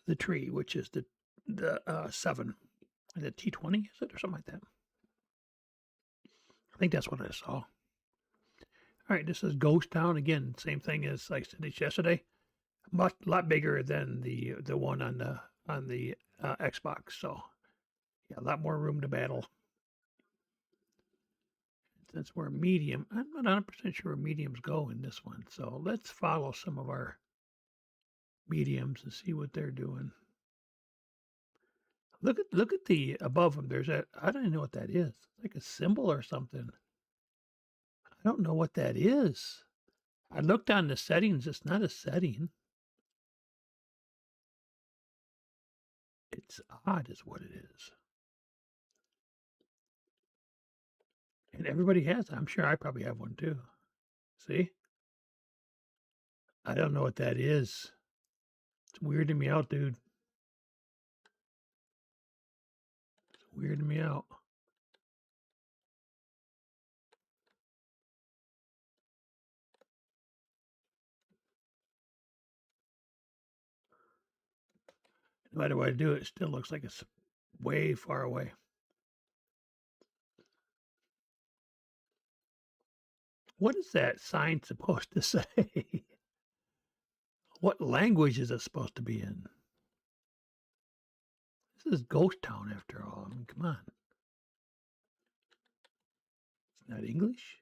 the tree, which is the 7. The T20, is it, or something like that? I think that's what I saw. All right, this is Ghost Town again. Same thing as I said yesterday. Much lot bigger than the one on the Xbox. So yeah, a lot more room to battle. Since we're medium, I'm not 100% sure where mediums go in this one. So let's follow some of our mediums and see what they're doing. Look at the above them. There's that. I don't even know what that is. It's like a symbol or something. I don't know what that is. I looked on the settings. It's not a setting. It's odd, is what it is. And everybody has it. I'm sure I probably have one too. See? I don't know what that is. It's weirding me out, dude. It's weirding me out. No matter what I do, it still looks like it's way far away. What is that sign supposed to say? What language is it supposed to be in? This is Ghost Town after all. I mean, come on. It's not English?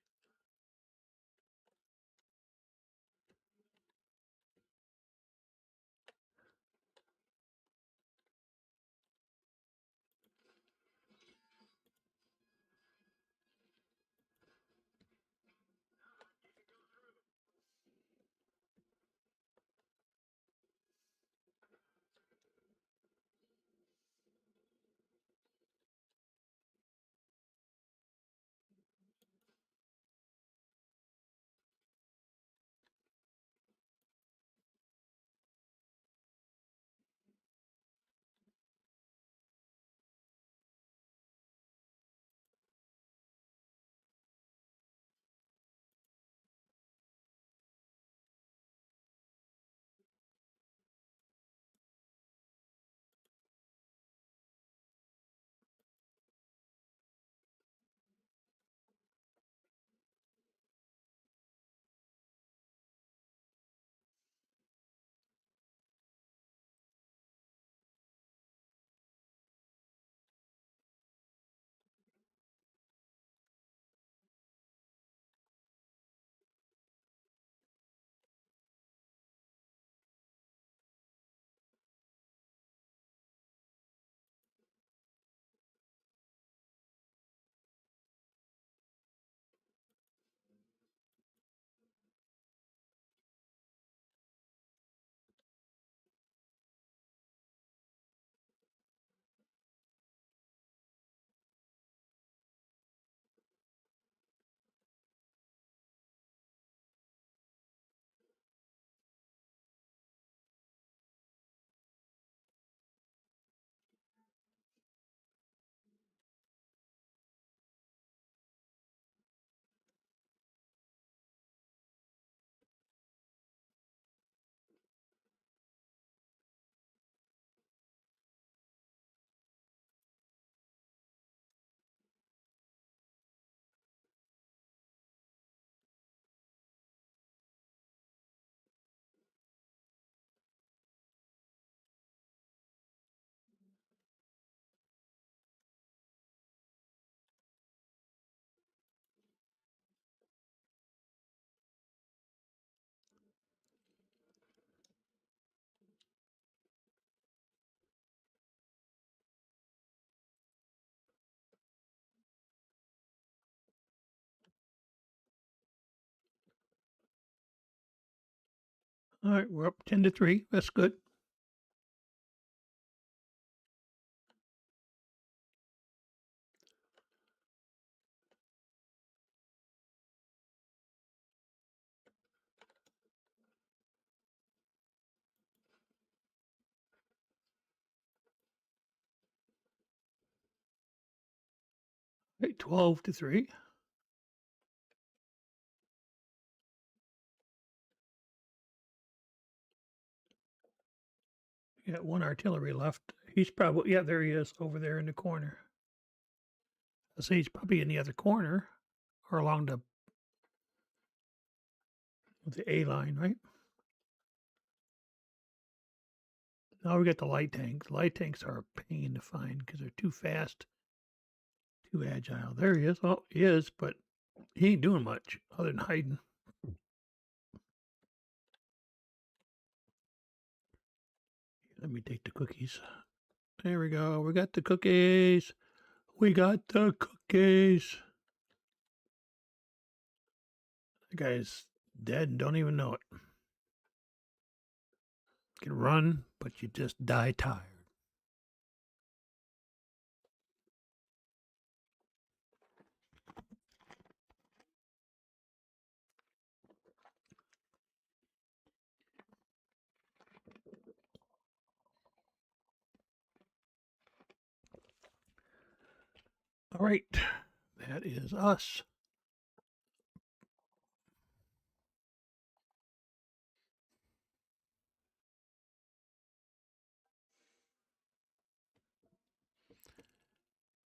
All right, we're up 10-3. That's good. Right, 12-3. You got one artillery left. He's probably, yeah, there he is over there in the corner. I say he's probably in the other corner or along the A line, right? Now we got the light tanks. Light tanks are a pain to find because they're too fast, too agile. There he is. Oh, he is, but he ain't doing much other than hiding. Let me take the cookies. There we go. We got the cookies. We got the cookies. The guy's dead and don't even know it. Can run, but you just die tired. All right, that is us.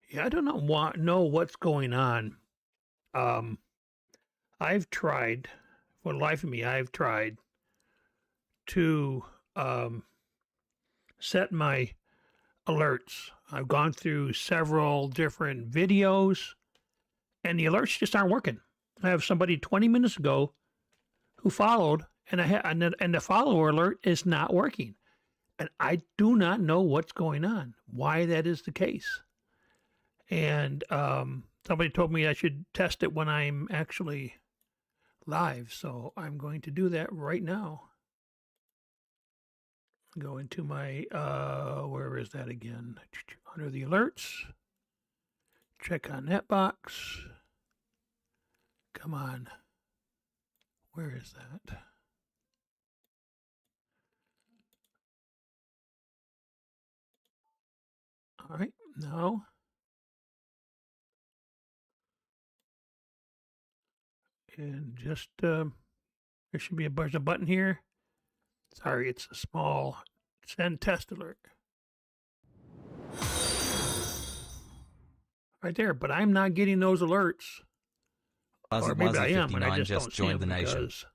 Yeah, I don't know what's going on. I've tried, for the life of me, I've tried to set my alerts. I've gone through several different videos, and the alerts just aren't working. I have somebody 20 minutes ago who followed, and and the follower alert is not working, and I do not know what's going on, why that is the case. And somebody told me I should test it when I'm actually live, so I'm going to do that right now. Go into my where is that again? Under the alerts. Check on that box. Come on. Where is that? All right, now and just there should be there's a button here. Sorry, it's a small send test alert right there, but I'm not getting those alerts. Or maybe I am, but I just don't see them because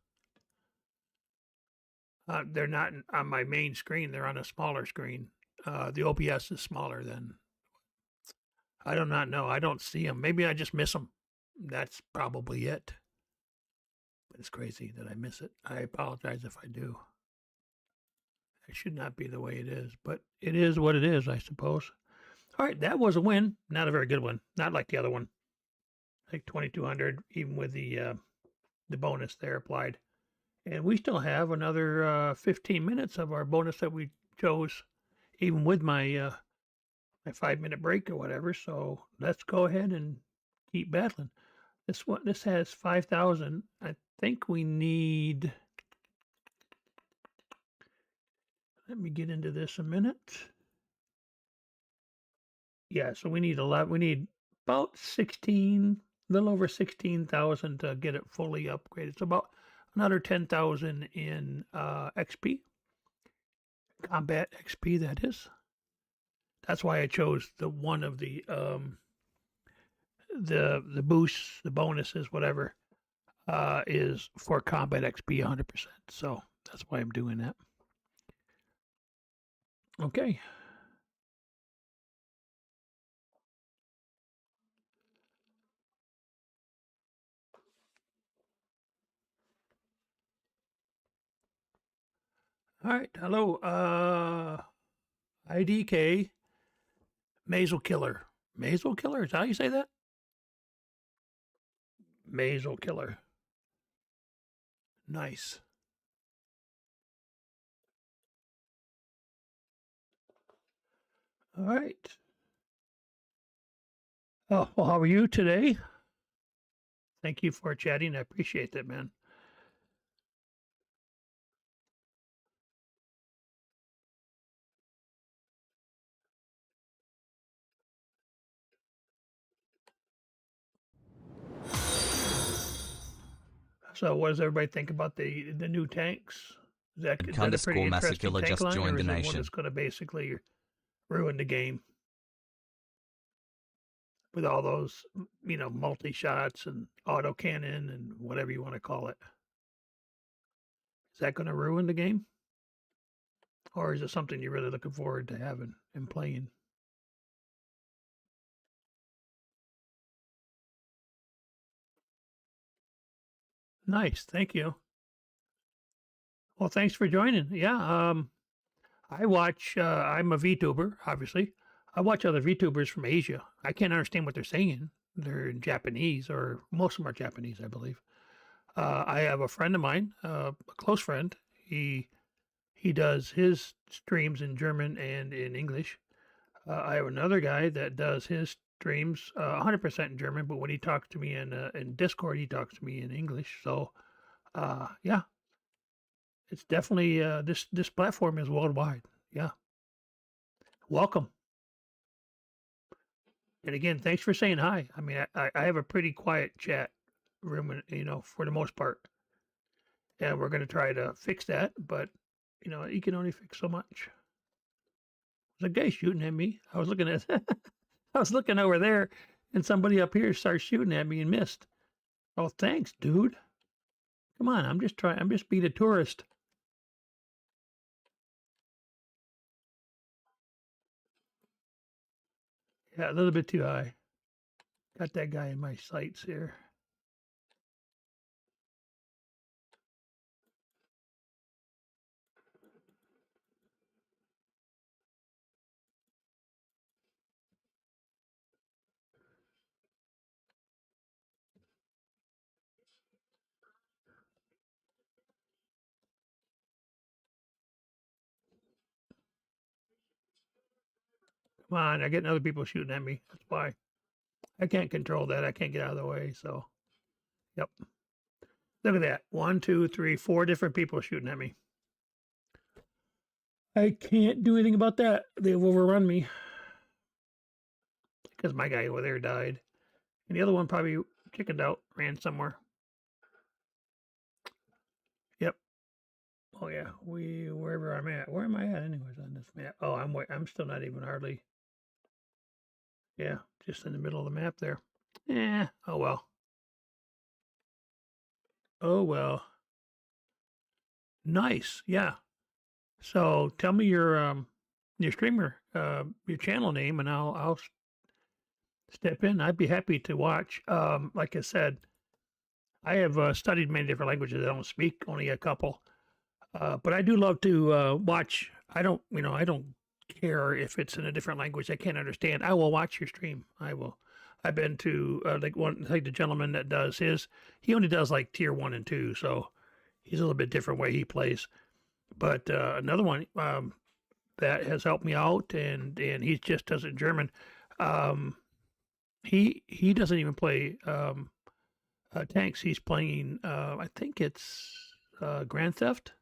they're not on my main screen. They're on a smaller screen. The OBS is smaller than. I do not know. I don't see them. Maybe I just miss them. That's probably it. But it's crazy that I miss it. I apologize if I do. It should not be the way it is, but it is what it is, I suppose. All right, that was a win. Not a very good one. Not like the other one. Like 2,200, even with the bonus there applied. And we still have another 15 minutes of our bonus that we chose, even with my my 5-minute break or whatever. So let's go ahead and keep battling. This has 5,000. I think we need. Let me get into this a minute. Yeah, so we need 11. We need about 16, a little over 16,000 to get it fully upgraded. It's about another 10,000 in XP, combat XP. That is. That's why I chose the one of the boosts, the bonuses, whatever, is for combat XP 100%. So that's why I'm doing that. Okay. All right. Hello. IDK Mazel Killer. Mazel Killer? Is that how you say that? Mazel Killer. Nice. All right. Oh, well, how are you today? Thank you for chatting. I appreciate that, man. So, what does everybody think about the new tanks? Is that a pretty interesting tank line, or is it one that's going to basically ruin the game with all those, multi shots and auto cannon and whatever you want to call it? Is that going to ruin the game, or is it something you're really looking forward to having and playing? Nice, thank you. Well, thanks for joining. Yeah, I watch. I'm a VTuber, obviously. I watch other VTubers from Asia. I can't understand what they're saying. They're in Japanese, or most of them are Japanese, I believe. I have a friend of mine, a close friend. He does his streams in German and in English. I have another guy that does his streams 100% in German, but when he talks to me in Discord, he talks to me in English. So, yeah, it's definitely this platform is worldwide. Yeah, welcome. And again, thanks for saying hi. I mean, I have a pretty quiet chat room, for the most part, and we're going to try to fix that. But you can only fix so much. There's a guy shooting at me. I was looking at, I was looking over there, and somebody up here started shooting at me and missed. Oh, thanks, dude. Come on, I'm just being a tourist. Yeah, a little bit too high. Got that guy in my sights here. Come on, I'm getting other people shooting at me. That's why. I can't control that. I can't get out of the way. So, yep. Look at that. 1, 2, 3, 4 different people shooting at me. I can't do anything about that. They've overrun me because my guy over there died. And the other one probably chickened out, ran somewhere. Yep. Oh yeah, wherever I'm at. Where am I at anyways on this map? Oh, I'm still not even hardly. Yeah, just in the middle of the map there. Yeah. Oh well. Oh well. Nice. Yeah. So tell me your streamer your channel name and I'll step in. I'd be happy to watch. Like I said, I have studied many different languages. I don't speak only a couple. But I do love to watch. I don't care if it's in a different language I can't understand. I will watch your stream. I will. I've been to like the gentleman that does his. He only does like tier 1 and 2, so he's a little bit different way he plays. But another one that has helped me out, and he just does it in German. He doesn't even play tanks. He's playing. I think it's Grand Theft.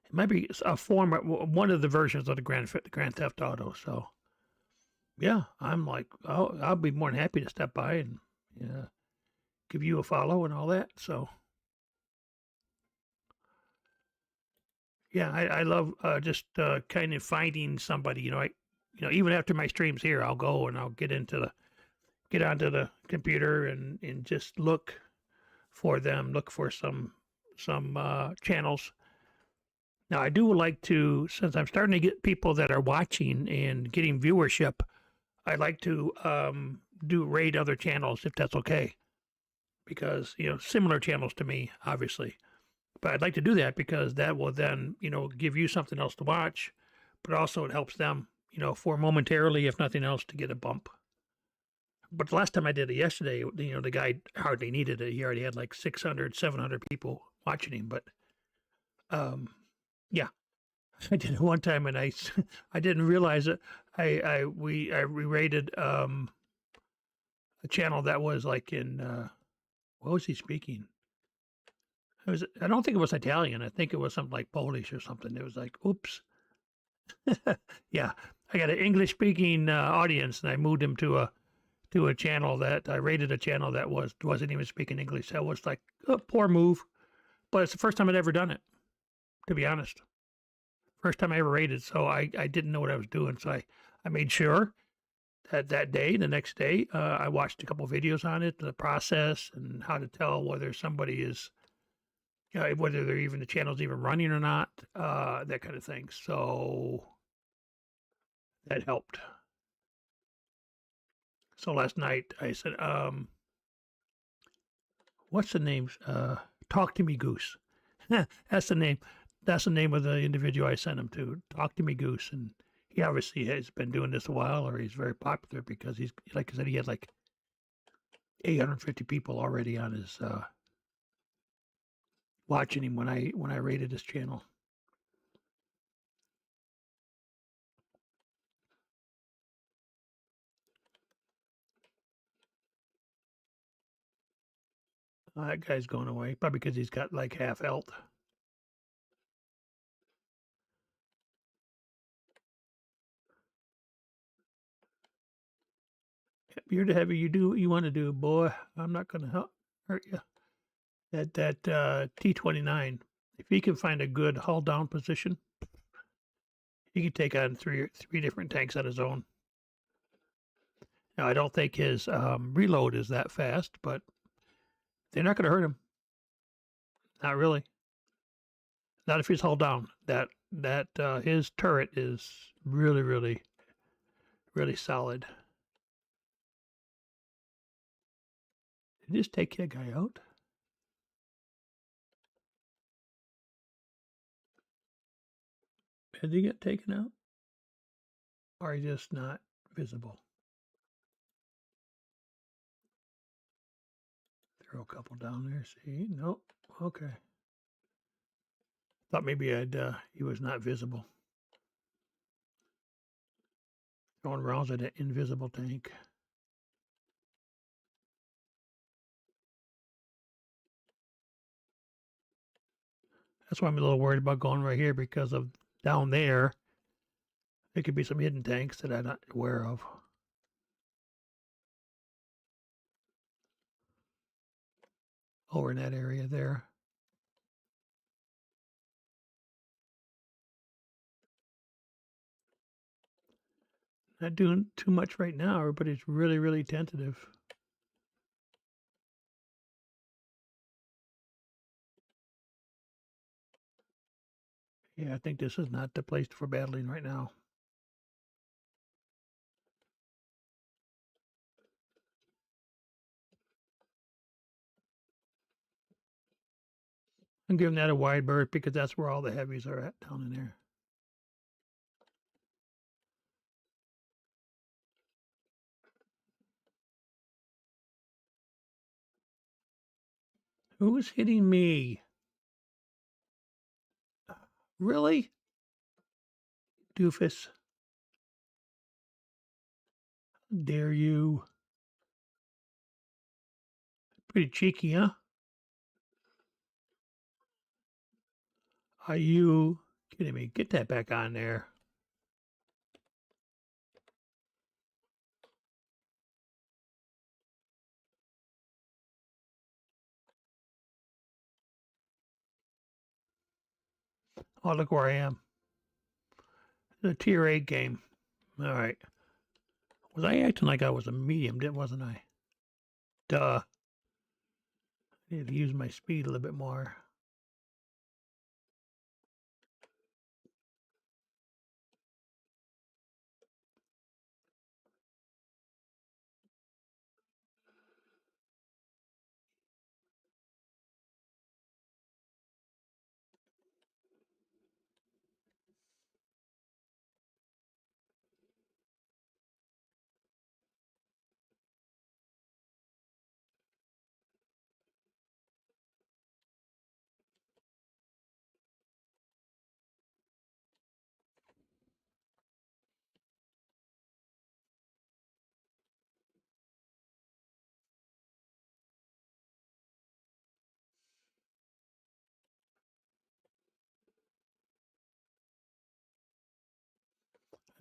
It might be a form, one of the versions of the Grand Theft Auto. So, yeah, I'm like, I'll be more than happy to step by and give you a follow and all that. So, yeah, I love just kind of finding somebody. Even after my streams here, I'll go and I'll get onto the computer and just look for them, look for some channels. Now, I do like to, since I'm starting to get people that are watching and getting viewership, I'd like to raid other channels if that's okay. Because, similar channels to me, obviously. But I'd like to do that because that will then, give you something else to watch, but also it helps them, for momentarily, if nothing else, to get a bump. But the last time I did it yesterday, the guy hardly needed it. He already had like 600, 700 people watching him. But, yeah, I did it one time and I didn't realize it. We rated a channel that was like in what was he speaking? I don't think it was Italian. I think it was something like Polish or something. It was like, oops. Yeah, I got an English speaking audience, and I moved him to a channel that I rated a channel that wasn't even speaking English. That was like a poor move, but it's the first time I'd ever done it. To be honest, first time I ever rated, so I didn't know what I was doing. So I made sure that the next day, I watched a couple videos on it, the process, and how to tell whether somebody is, whether the channel's even running or not, that kind of thing. So that helped. So last night I said, what's the name? Talk to Me Goose. That's the name. That's the name of the individual I sent him to. Talk to Me Goose, and he obviously has been doing this a while, or he's very popular because he's, like I said, he had like 850 people already on his watching him when I rated his channel. That guy's going away, probably because he's got like half health. You're the heavy. You do what you want to do, boy. I'm not going to hurt you. That T-29, if he can find a good hull down position, he can take on three different tanks on his own. Now, I don't think his reload is that fast, but They're not going to hurt him. Not really. Not if he's held down. That his turret is really, really, really solid. Did he just take that guy out? Did he get taken out? Or are he just not visible? Throw a couple down there. See? Nope. Okay. Thought maybe he was not visible. Throwing rounds at an invisible tank. That's why I'm a little worried about going right here, because of down there, there could be some hidden tanks that I'm not aware of. Over in that area there. Not doing too much right now. Everybody's really, really tentative. Yeah, I think this is not the place for battling right now. I'm giving that a wide berth because that's where all the heavies are at down in there. Who is hitting me? Really? Doofus. How dare you? Pretty cheeky, huh? Are you kidding me? Get that back on there. Oh, look where I am. The tier 8 game. All right. Was I acting like I was a medium, wasn't I? Duh. I need to use my speed a little bit more.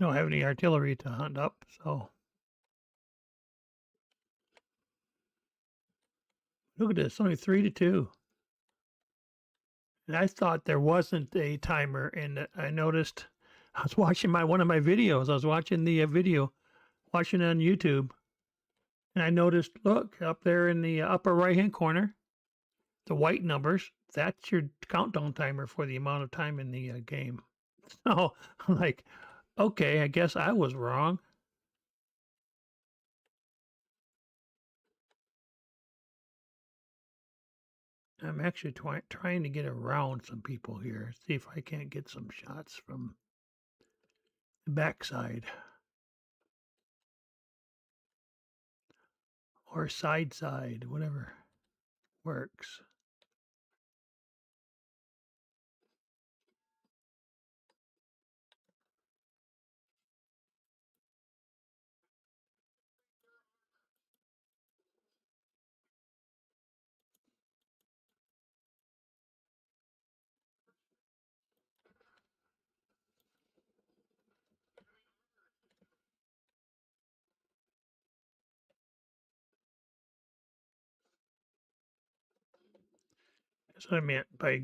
I don't have any artillery to hunt up, so. Look at this, only 3-2. And I thought there wasn't a timer, and I noticed I was watching one of my videos. I was watching the video, watching it on YouTube, and I noticed, look, up there in the upper right-hand corner, the white numbers, that's your countdown timer for the amount of time in the game. So I'm like, okay, I guess I was wrong. I'm actually trying to get around some people here, see if I can't get some shots from the backside or side, whatever works. That's what I meant by,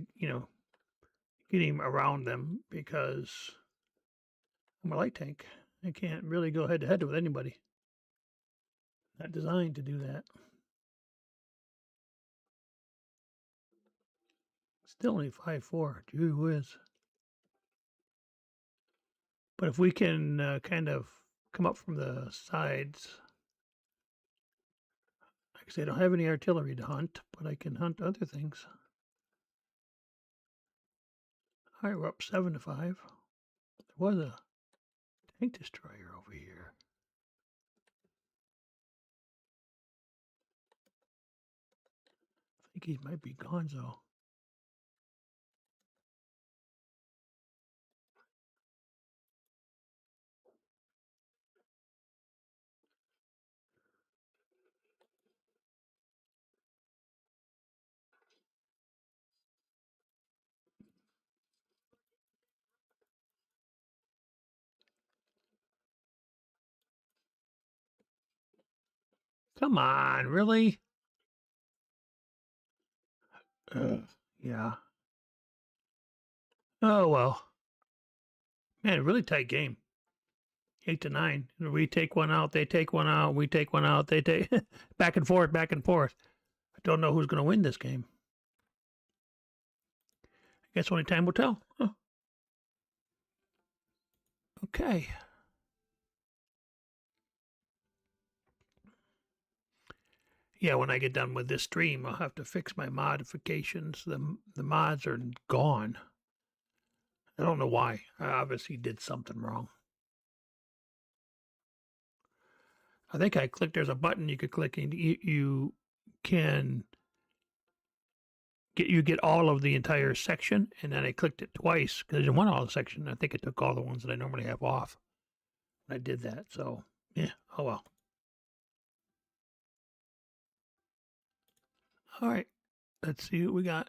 getting around them, because I'm a light tank. I can't really go head to head with anybody. Not designed to do that. Still only 5-4. Gee whiz. But if we can kind of come up from the sides, like I say, I don't have any artillery to hunt, but I can hunt other things. All right, we're up 7-5. There was a tank destroyer over here. I think he might be Gonzo. Come on, really? Yeah. Oh, well. Man, really tight game. 8-9. We take one out, they take one out, we take one out, they take back and forth, back and forth. I don't know who's going to win this game. I guess only time will tell. Huh. Okay. Yeah, when I get done with this stream, I'll have to fix my modifications. The mods are gone. I don't know why. I obviously did something wrong. I think I clicked, there's a button you could click and you can get all of the entire section, and then I clicked it twice because I didn't want all the section. I think it took all the ones that I normally have off. I did that, so yeah, oh well. All right, let's see what we got.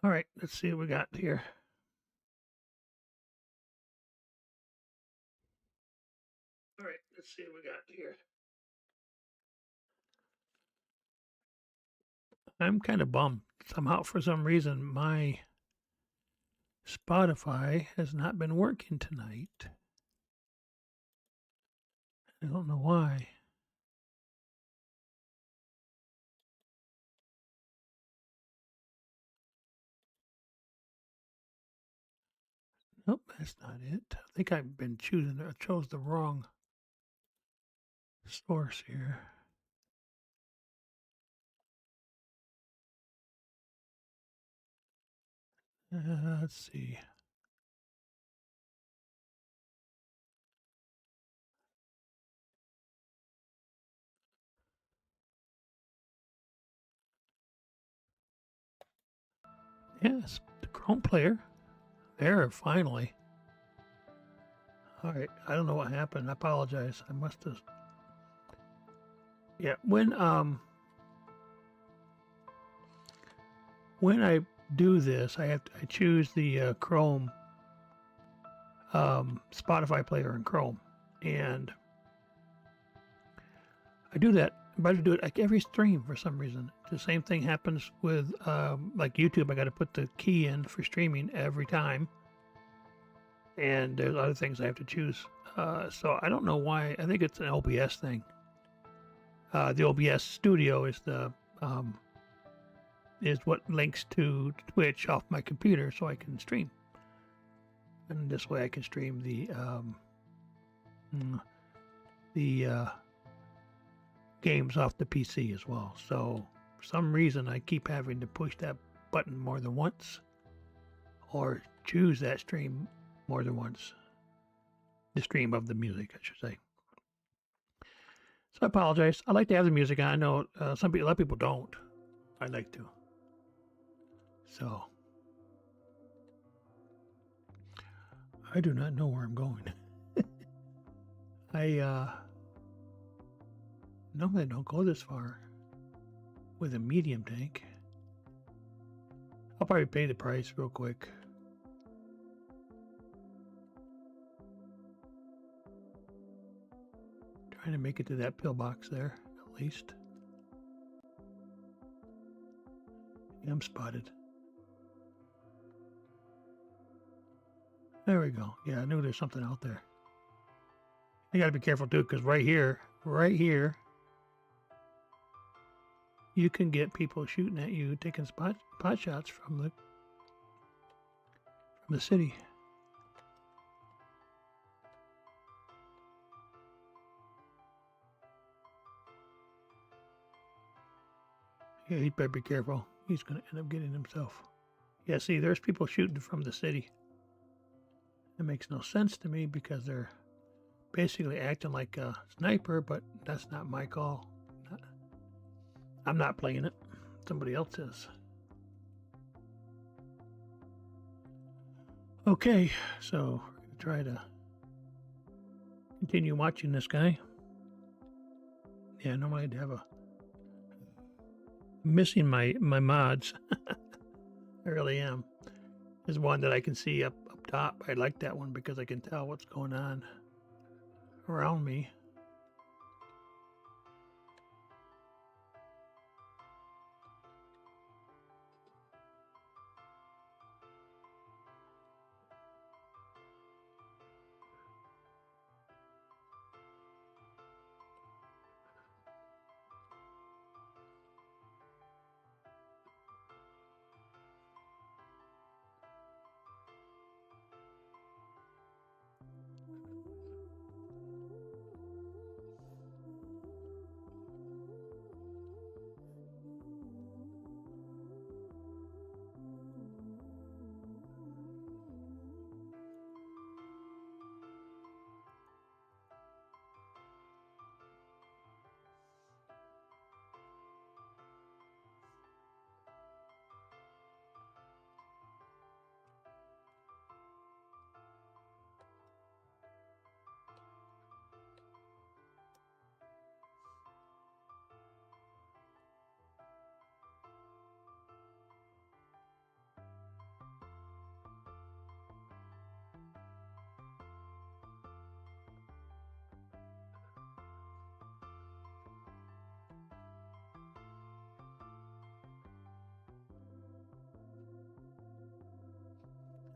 All right, let's see what we got here. All right, let's see what we got here. I'm kind of bummed. Somehow, for some reason, my Spotify has not been working tonight. I don't know why. Nope, that's not it. I think I've been I chose the wrong source here. Let's see. Yes, the Chrome player. There, finally. All right, I don't know what happened. I apologize. I must have. Yeah, when I do this, I choose the Chrome Spotify player in Chrome, and I do that. I'm about to do it like every stream for some reason. The same thing happens with like YouTube. I got to put the key in for streaming every time, and there's other things I have to choose. So I don't know why. I think it's an OBS thing. The OBS Studio is is what links to Twitch off my computer, so I can stream. And this way, I can stream the games off the PC as well. So for some reason, I keep having to push that button more than once, or choose that stream more than once. The stream of the music, I should say. So I apologize. I like to have the music on. I know a lot of people don't. I like to. So I do not know where I'm going. I normally don't go this far with a medium tank. I'll probably pay the price real quick. Trying to make it to that pillbox there, at least. I'm spotted. There we go. Yeah, I knew there's something out there. You got to be careful too, because right here, you can get people shooting at you, taking pot shots from the city. Yeah, he better be careful. He's going to end up getting himself. Yeah, see, there's people shooting from the city. It makes no sense to me because they're basically acting like a sniper, but that's not my call. I'm not playing it. Somebody else is. Okay, so we're going to try to continue watching this guy. Yeah, normally I'd have a... missing my mods. I really am. There's one that I can see up top. I like that one because I can tell what's going on around me.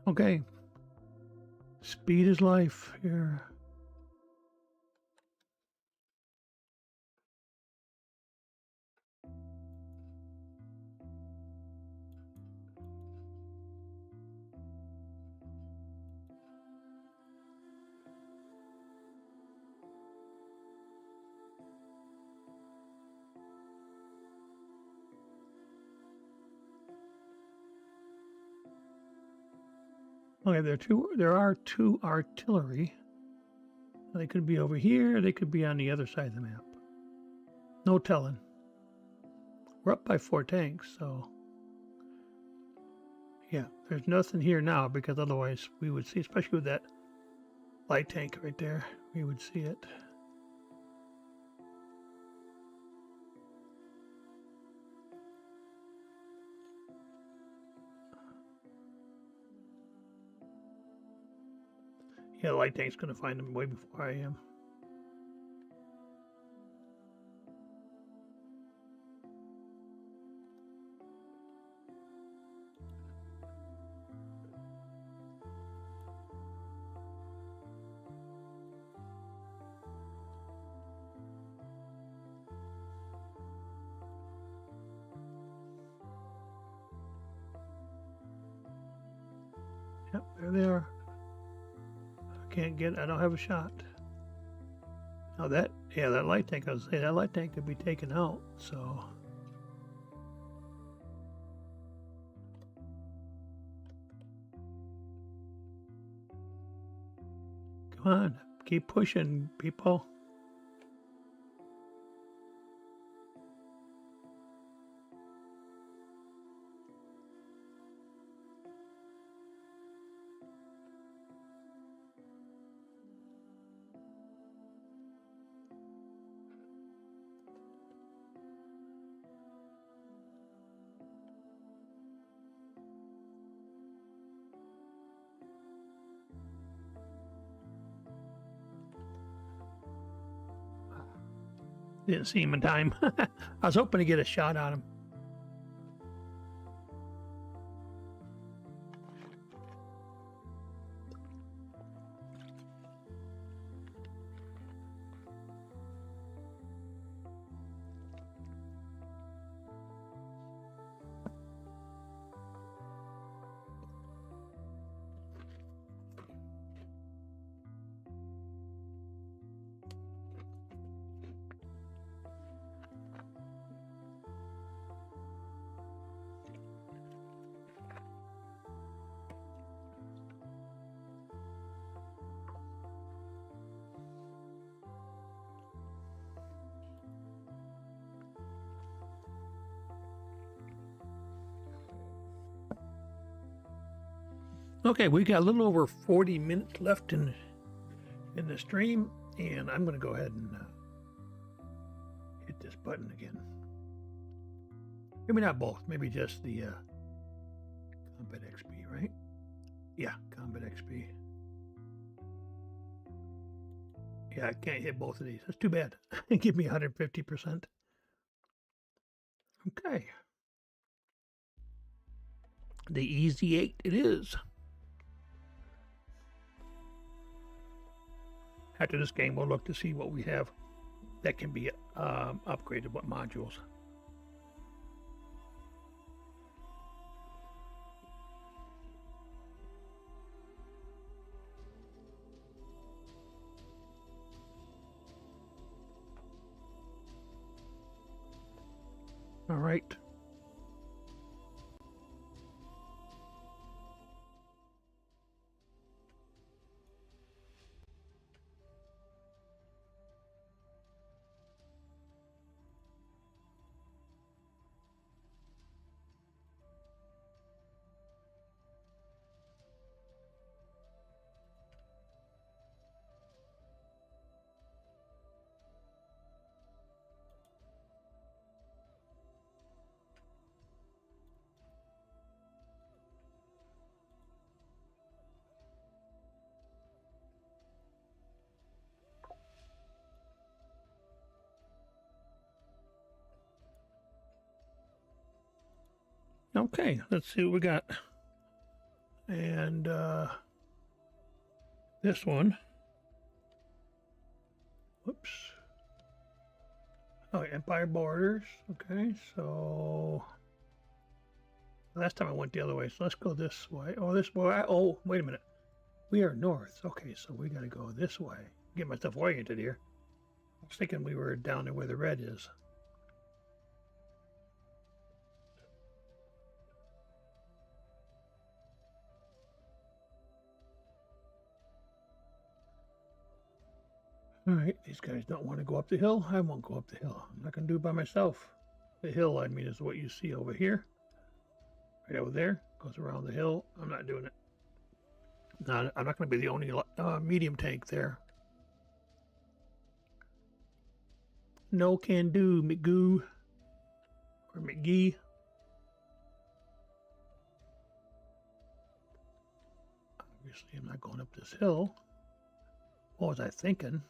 Okay. Speed is life here. Okay, there are two artillery. They could be over here, they could be on the other side of the map. No telling. We're up by 4 tanks, so yeah, there's nothing here now because otherwise we would see, especially with that light tank right there, we would see it. Yeah, the light tank's going to find them way before I am. Yep, there they are. I don't have a shot. Now that light tank, I was saying, that light tank could be taken out, so. Come on, keep pushing, people. Didn't see him in time. I was hoping to get a shot on him. Okay, we got a little over 40 minutes left in the stream, and I'm going to go ahead and hit this button again. Maybe not both. Maybe just the Combat XP, right? Yeah, Combat XP. Yeah, I can't hit both of these. That's too bad. Give me 150%. Okay. The easy 8 it is. After this game, we'll look to see what we have that can be upgraded, what modules. All right. Okay, let's see what we got. And this one. Whoops. Oh, Empire Borders. Okay, so last time I went the other way, so let's go this way. Oh, this way. Oh, wait a minute. We are north. Okay, so we got to go this way. Get myself oriented here. I was thinking we were down there where the red is. All right, these guys don't want to go up the hill. I won't go up the hill. I'm not going to do it by myself. The hill, I mean, is what you see over here. Right over there. Goes around the hill. I'm not doing it. No, I'm not going to be the only medium tank there. No can do, McGoo. Or McGee. Obviously, I'm not going up this hill. What was I thinking?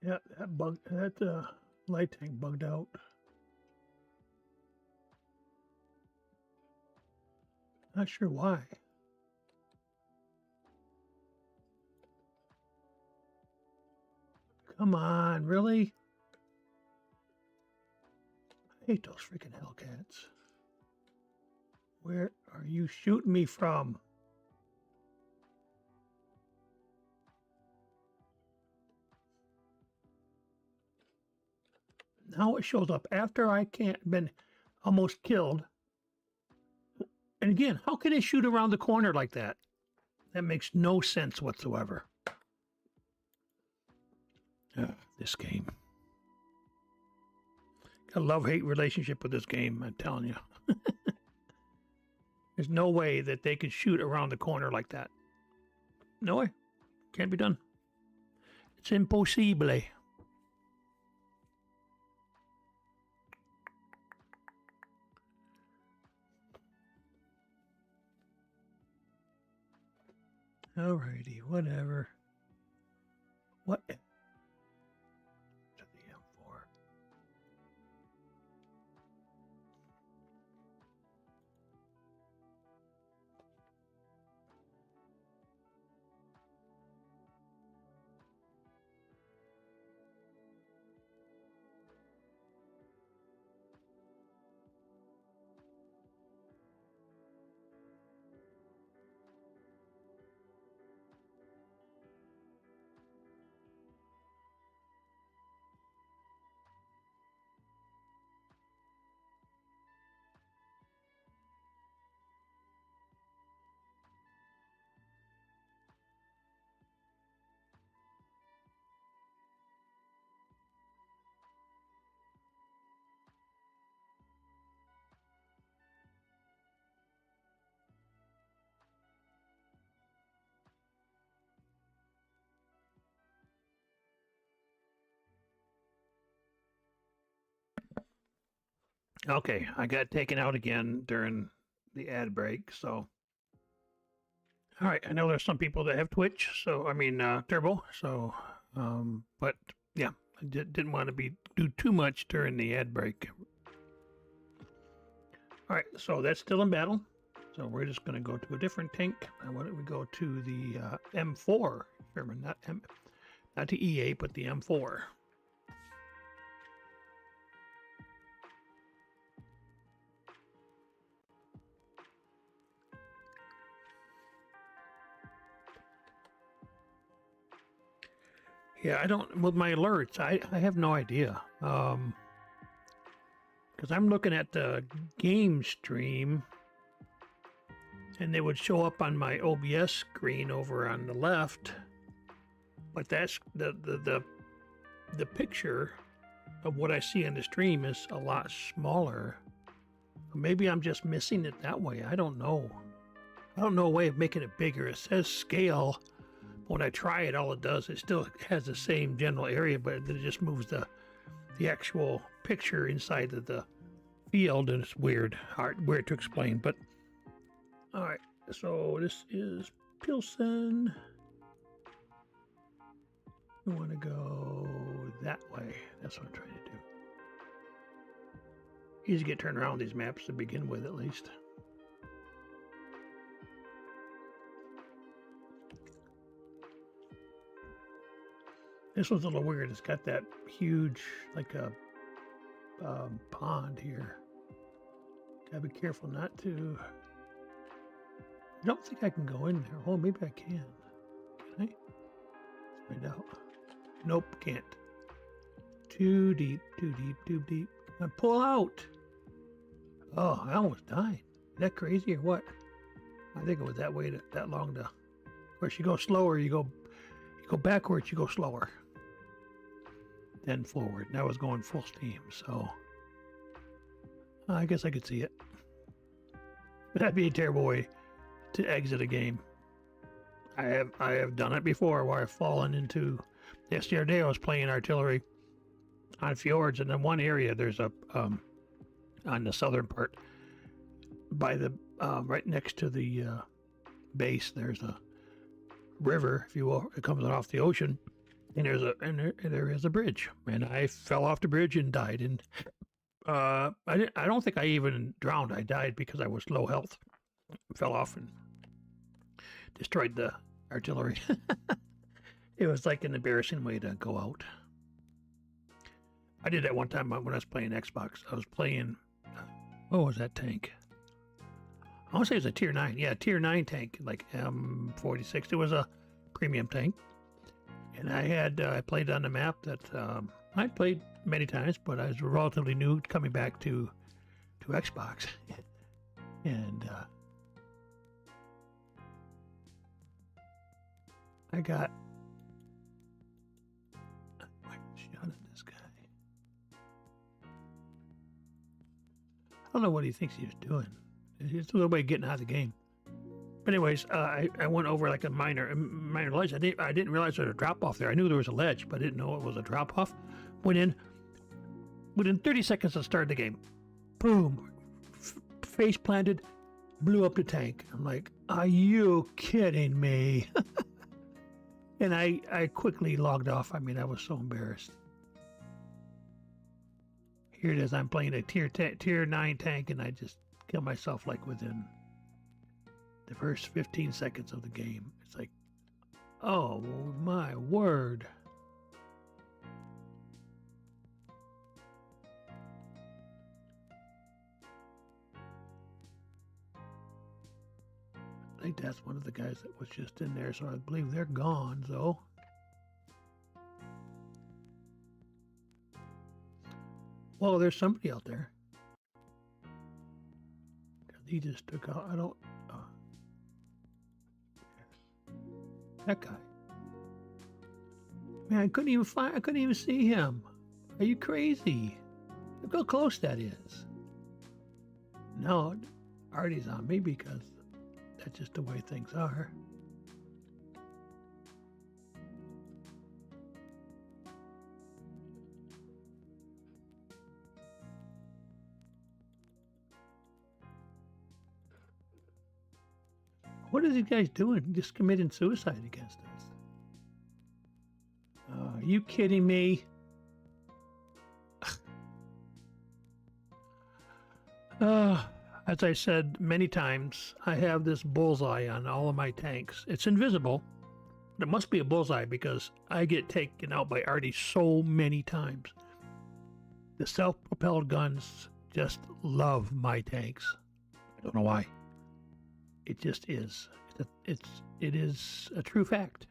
Yeah, that light tank bugged out. Not sure why. Come on, really? I hate those freaking Hellcats. Where are you shooting me from? Now it shows up after I can't been almost killed. And again, how can they shoot around the corner like that? That makes no sense whatsoever. This game. Got a love-hate relationship with this game, I'm telling you. There's no way that they could shoot around the corner like that. No way. Can't be done. It's impossible. Alrighty, whatever. What? To the M4. Okay, I got taken out again during the ad break, so. All right, I know there's some people that have Twitch, so I mean Turbo, so but yeah, I didn't want to do too much during the ad break. All right, so that's still in battle. So we're just going to go to a different tank. Why don't we go to the M4 Sherman, not the E8, but the M4. Yeah, I don't, with my alerts, I have no idea. Because I'm looking at the game stream and they would show up on my OBS screen over on the left, but that's the picture of what I see on the stream is a lot smaller. Maybe I'm just missing it that way. I don't know. I don't know a way of making it bigger. It says scale. When I try it, all it does, it still has the same general area, but then it just moves the actual picture inside of the field, and it's weird to explain. But all right, so this is Pilsen. We want to go that way. That's what I'm trying to do. Easy to get turned around these maps to begin with, at least. This one's a little weird. It's got that huge, like a pond here. Gotta be careful not to. I don't think I can go in there. Oh, maybe I can. Can I? Let's find out. Nope, can't. Too deep, too deep, too deep. I pull out. Oh, I almost died. Is that crazy or what? I think it was that way that long to. Of course, you go slower. You go backwards. You go slower. Then forward. And I was going full steam, so I guess I could see it. That'd be a terrible way to exit a game. I have done it before where I've fallen into. Yesterday I was playing artillery on fjords, and in one area there's a on the southern part by the right next to the base. There's a river, if you will. It comes off the ocean, and there is a bridge, and I fell off the bridge and died. And I don't think I even drowned. I died because I was low health. Fell off and destroyed the artillery. It was like an embarrassing way to go out. I did that one time when I was playing Xbox. I was playing, what was that tank? I want to say it was a tier 9. Yeah, tier 9 tank, like M46. It was a premium tank. And I played on the map that I played many times, but I was relatively new coming back to Xbox. And I got shot at this guy. I don't know what he thinks he's doing. It's a little way of getting out of the game. But anyways, I went over like a minor ledge. I didn't realize there was a drop off there. I knew there was a ledge, but I didn't know it was a drop off. Went in. Within 30 seconds of starting the game, boom, face planted, blew up the tank. I'm like, are you kidding me? And I quickly logged off. I mean, I was so embarrassed. Here it is. I'm playing a tier 9 tank, and I just killed myself like within the first 15 seconds of the game. It's like, oh my word. I think that's one of the guys that was just in there, so I believe they're gone, though. Well, there's somebody out there. He just took out. I don't. That guy. Man, I couldn't even see him. Are you crazy? Look how close that is. No, Artie's on me because that's just the way things are. What are these guys doing? Just committing suicide against us. Are you kidding me? As I said many times, I have this bullseye on all of my tanks. It's invisible, but it must be a bullseye because I get taken out by Artie so many times. The self-propelled guns just love my tanks. I don't know why. It just is. It is a true fact.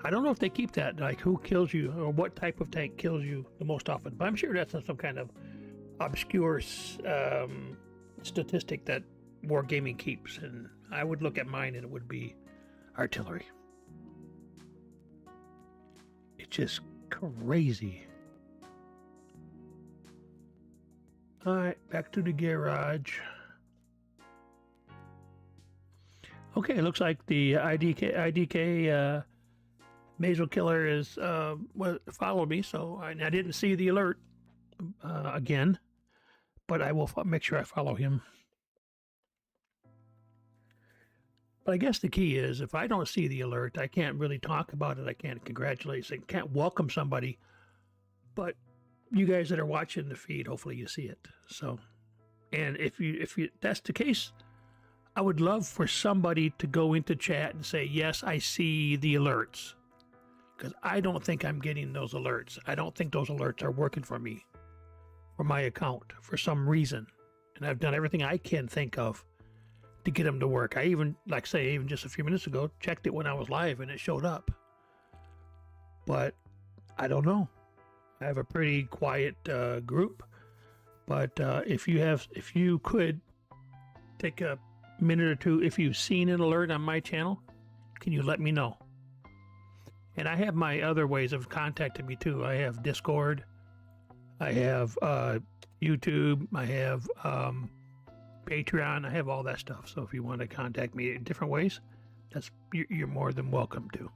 I don't know if they keep that, like who kills you or what type of tank kills you the most often, but I'm sure that's some kind of obscure statistic that Wargaming keeps, and I would look at mine and it would be artillery. It's just crazy. All right, back to the garage. Okay, it looks like the IDK Mazel Killer is followed me, so I didn't see the alert again, but I will make sure I follow him. But I guess the key is if I don't see the alert, I can't really talk about it. I can't congratulate, I can't welcome somebody. But you guys that are watching the feed, hopefully you see it. So, and if that's the case, I would love for somebody to go into chat and say, yes, I see the alerts. Because I don't think I'm getting those alerts. I don't think those alerts are working for me, for my account, for some reason. And I've done everything I can think of to get them to work. I even, like say, even just a few minutes ago, checked it when I was live and it showed up. But I don't know. I have a pretty quiet group. But if you could take a minute or two, if you've seen an alert on my channel, can you let me know? And I have my other ways of contacting me too. I have Discord, I have YouTube, I have Patreon, I have all that stuff. So if you want to contact me in different ways, you're more than welcome to.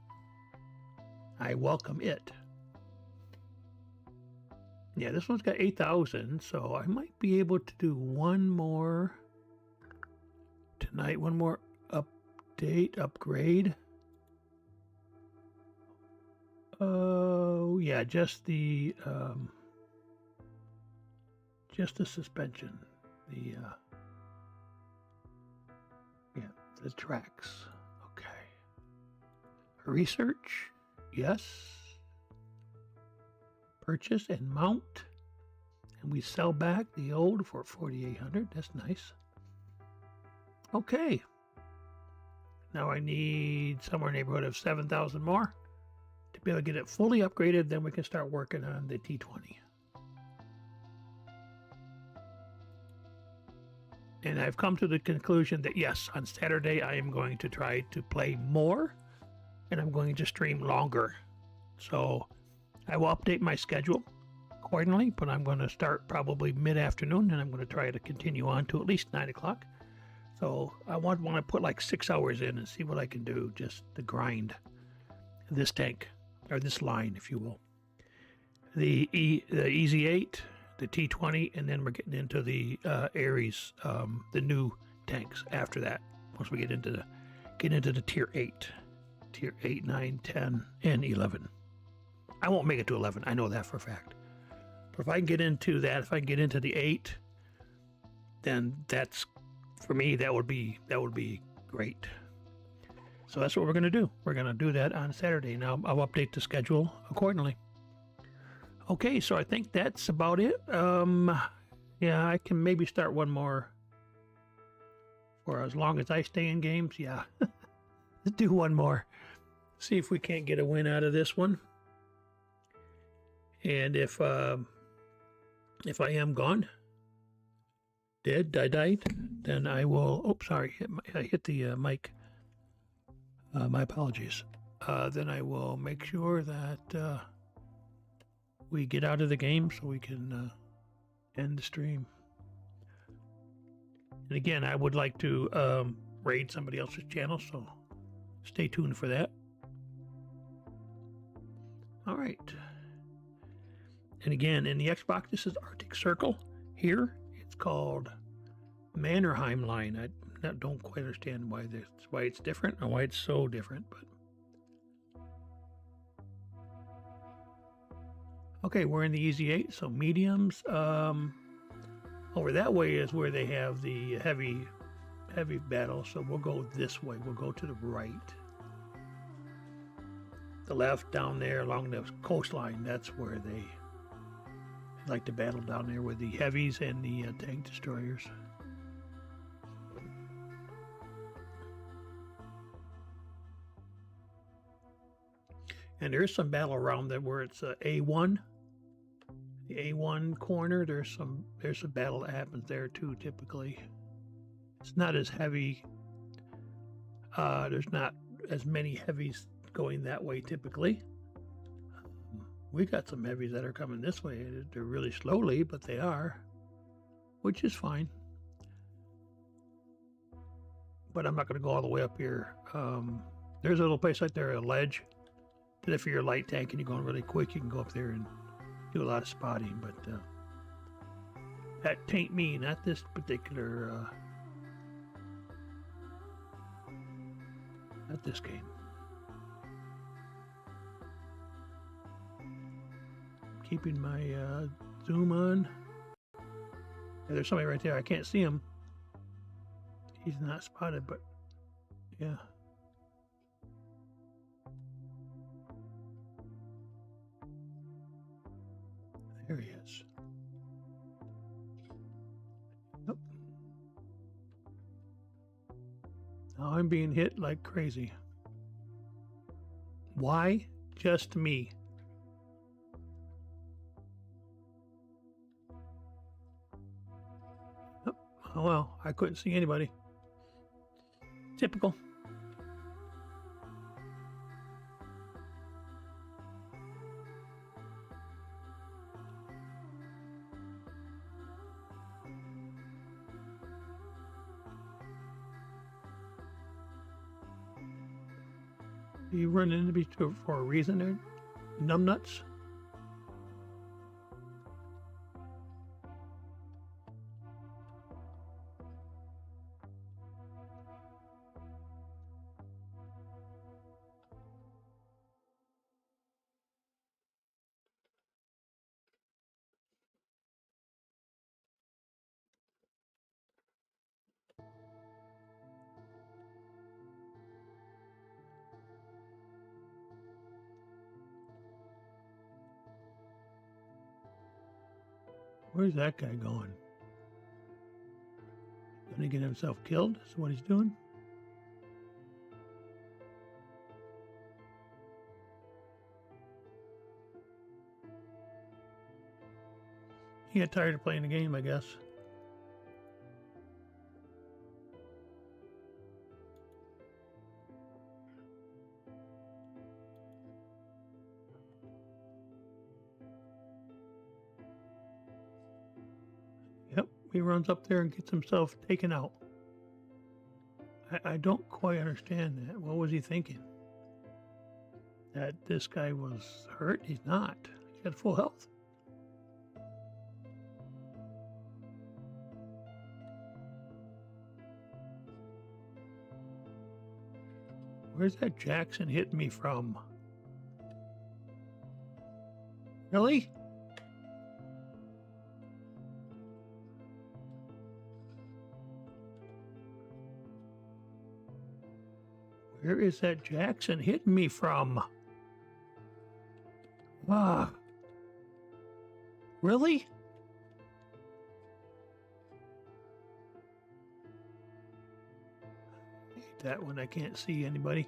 I welcome it. Yeah, this one's got 8,000, so I might be able to do one more tonight, one more upgrade. Oh, yeah, just the suspension, the tracks. Okay. Research, yes. Purchase and mount, and we sell back the old for 4,800. That's nice. Okay. Now I need somewhere in the neighborhood of 7,000 more to be able to get it fully upgraded. Then we can start working on the T20. And I've come to the conclusion that yes, on Saturday I am going to try to play more, and I'm going to stream longer. So I will update my schedule accordingly, but I'm going to start probably mid-afternoon, and I'm going to try to continue on to at least 9 o'clock. So I want to put like 6 hours in and see what I can do, just to grind this tank, or this line, if you will. The EZ8, the T20, and then we're getting into the Ares, the new tanks after that. Once we get into the tier 8, 9, 10, and 11. I won't make it to 11. I know that for a fact. But if I can get into that, if I can get into the 8, then that's, for me, that would be great. So that's what we're going to do. We're going to do that on Saturday. Now I'll update the schedule accordingly. Okay, so I think that's about it. Yeah, I can maybe start one more for as long as I stay in games. Yeah, let's do one more. See if we can't get a win out of this one. And if I am gone, dead, I died, then I will. Oh, sorry, I hit the mic. My apologies. Then I will make sure that we get out of the game so we can end the stream. And again, I would like to raid somebody else's channel, so stay tuned for that. All right. And again, in the Xbox, this is Arctic Circle. Here, it's called Mannerheim Line. I'm don't quite understand why it's different or why it's so different, but okay, we're in the easy 8, so mediums. Over that way is where they have the heavy battle, so we'll go this way. We'll go to the right. The left down there along the coastline, that's where they like to battle down there with the heavies and the tank destroyers. And there is some battle around there where it's A1. The A1 corner, there's a battle that happens there too, typically. It's not as heavy. There's not as many heavies going that way typically. We got some heavies that are coming this way. They're really slowly, but they are, which is fine. But I'm not going to go all the way up here. There's a little place right there, a ledge, that if you're a light tank and you're going really quick, you can go up there and do a lot of spotting, but that tain't me, not this particular, not this game. Keeping my zoom on. Yeah, there's somebody right there. I can't see him. He's not spotted, but yeah. There he is. Yep. Now I'm being hit like crazy. Why just me? Oh well, I couldn't see anybody. Typical. You run into me for a reason there, numbnuts. Where's that guy going? Gonna get himself killed? That's what he's doing? He got tired of playing the game, I guess. Yep, he runs up there and gets himself taken out. I don't quite understand that. What was he thinking? That this guy was hurt? He's not. He's got full health. Where's that Jackson hitting me from? Really? Where is that Jackson hitting me from? Ah. Really? I hate that when I can't see anybody.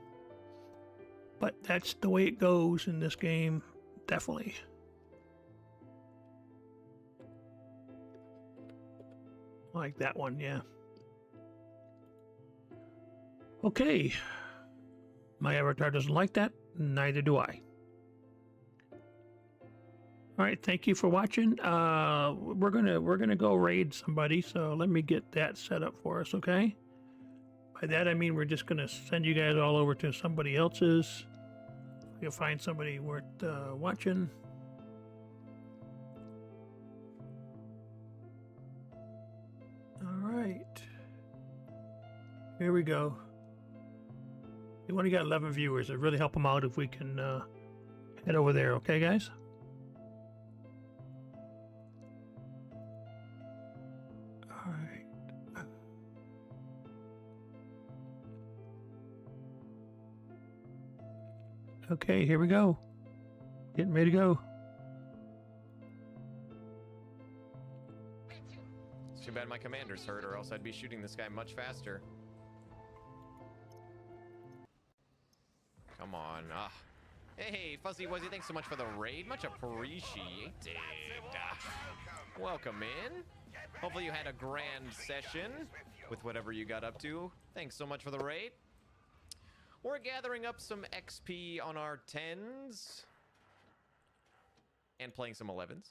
But that's the way it goes in this game, definitely. Like that one, yeah. Okay. My avatar doesn't like that, neither do I. All right, thank you for watching. We're gonna go raid somebody, so let me get that set up for us, okay? By that I mean we're just gonna send you guys all over to somebody else's. You'll find somebody worth watching. All right. Here we go. We only got 11 viewers. It'd really help them out if we can head over there. Okay, guys? All right. Okay, here we go. Getting ready to go. It's too bad my commander's hurt, or else I'd be shooting this guy much faster. Come on. Hey, Fuzzy Wuzzy, thanks so much for the raid. Much appreciated. Welcome in. Hopefully you had a grand session with whatever you got up to. Thanks so much for the raid. We're gathering up some XP on our 10s. And playing some 11s.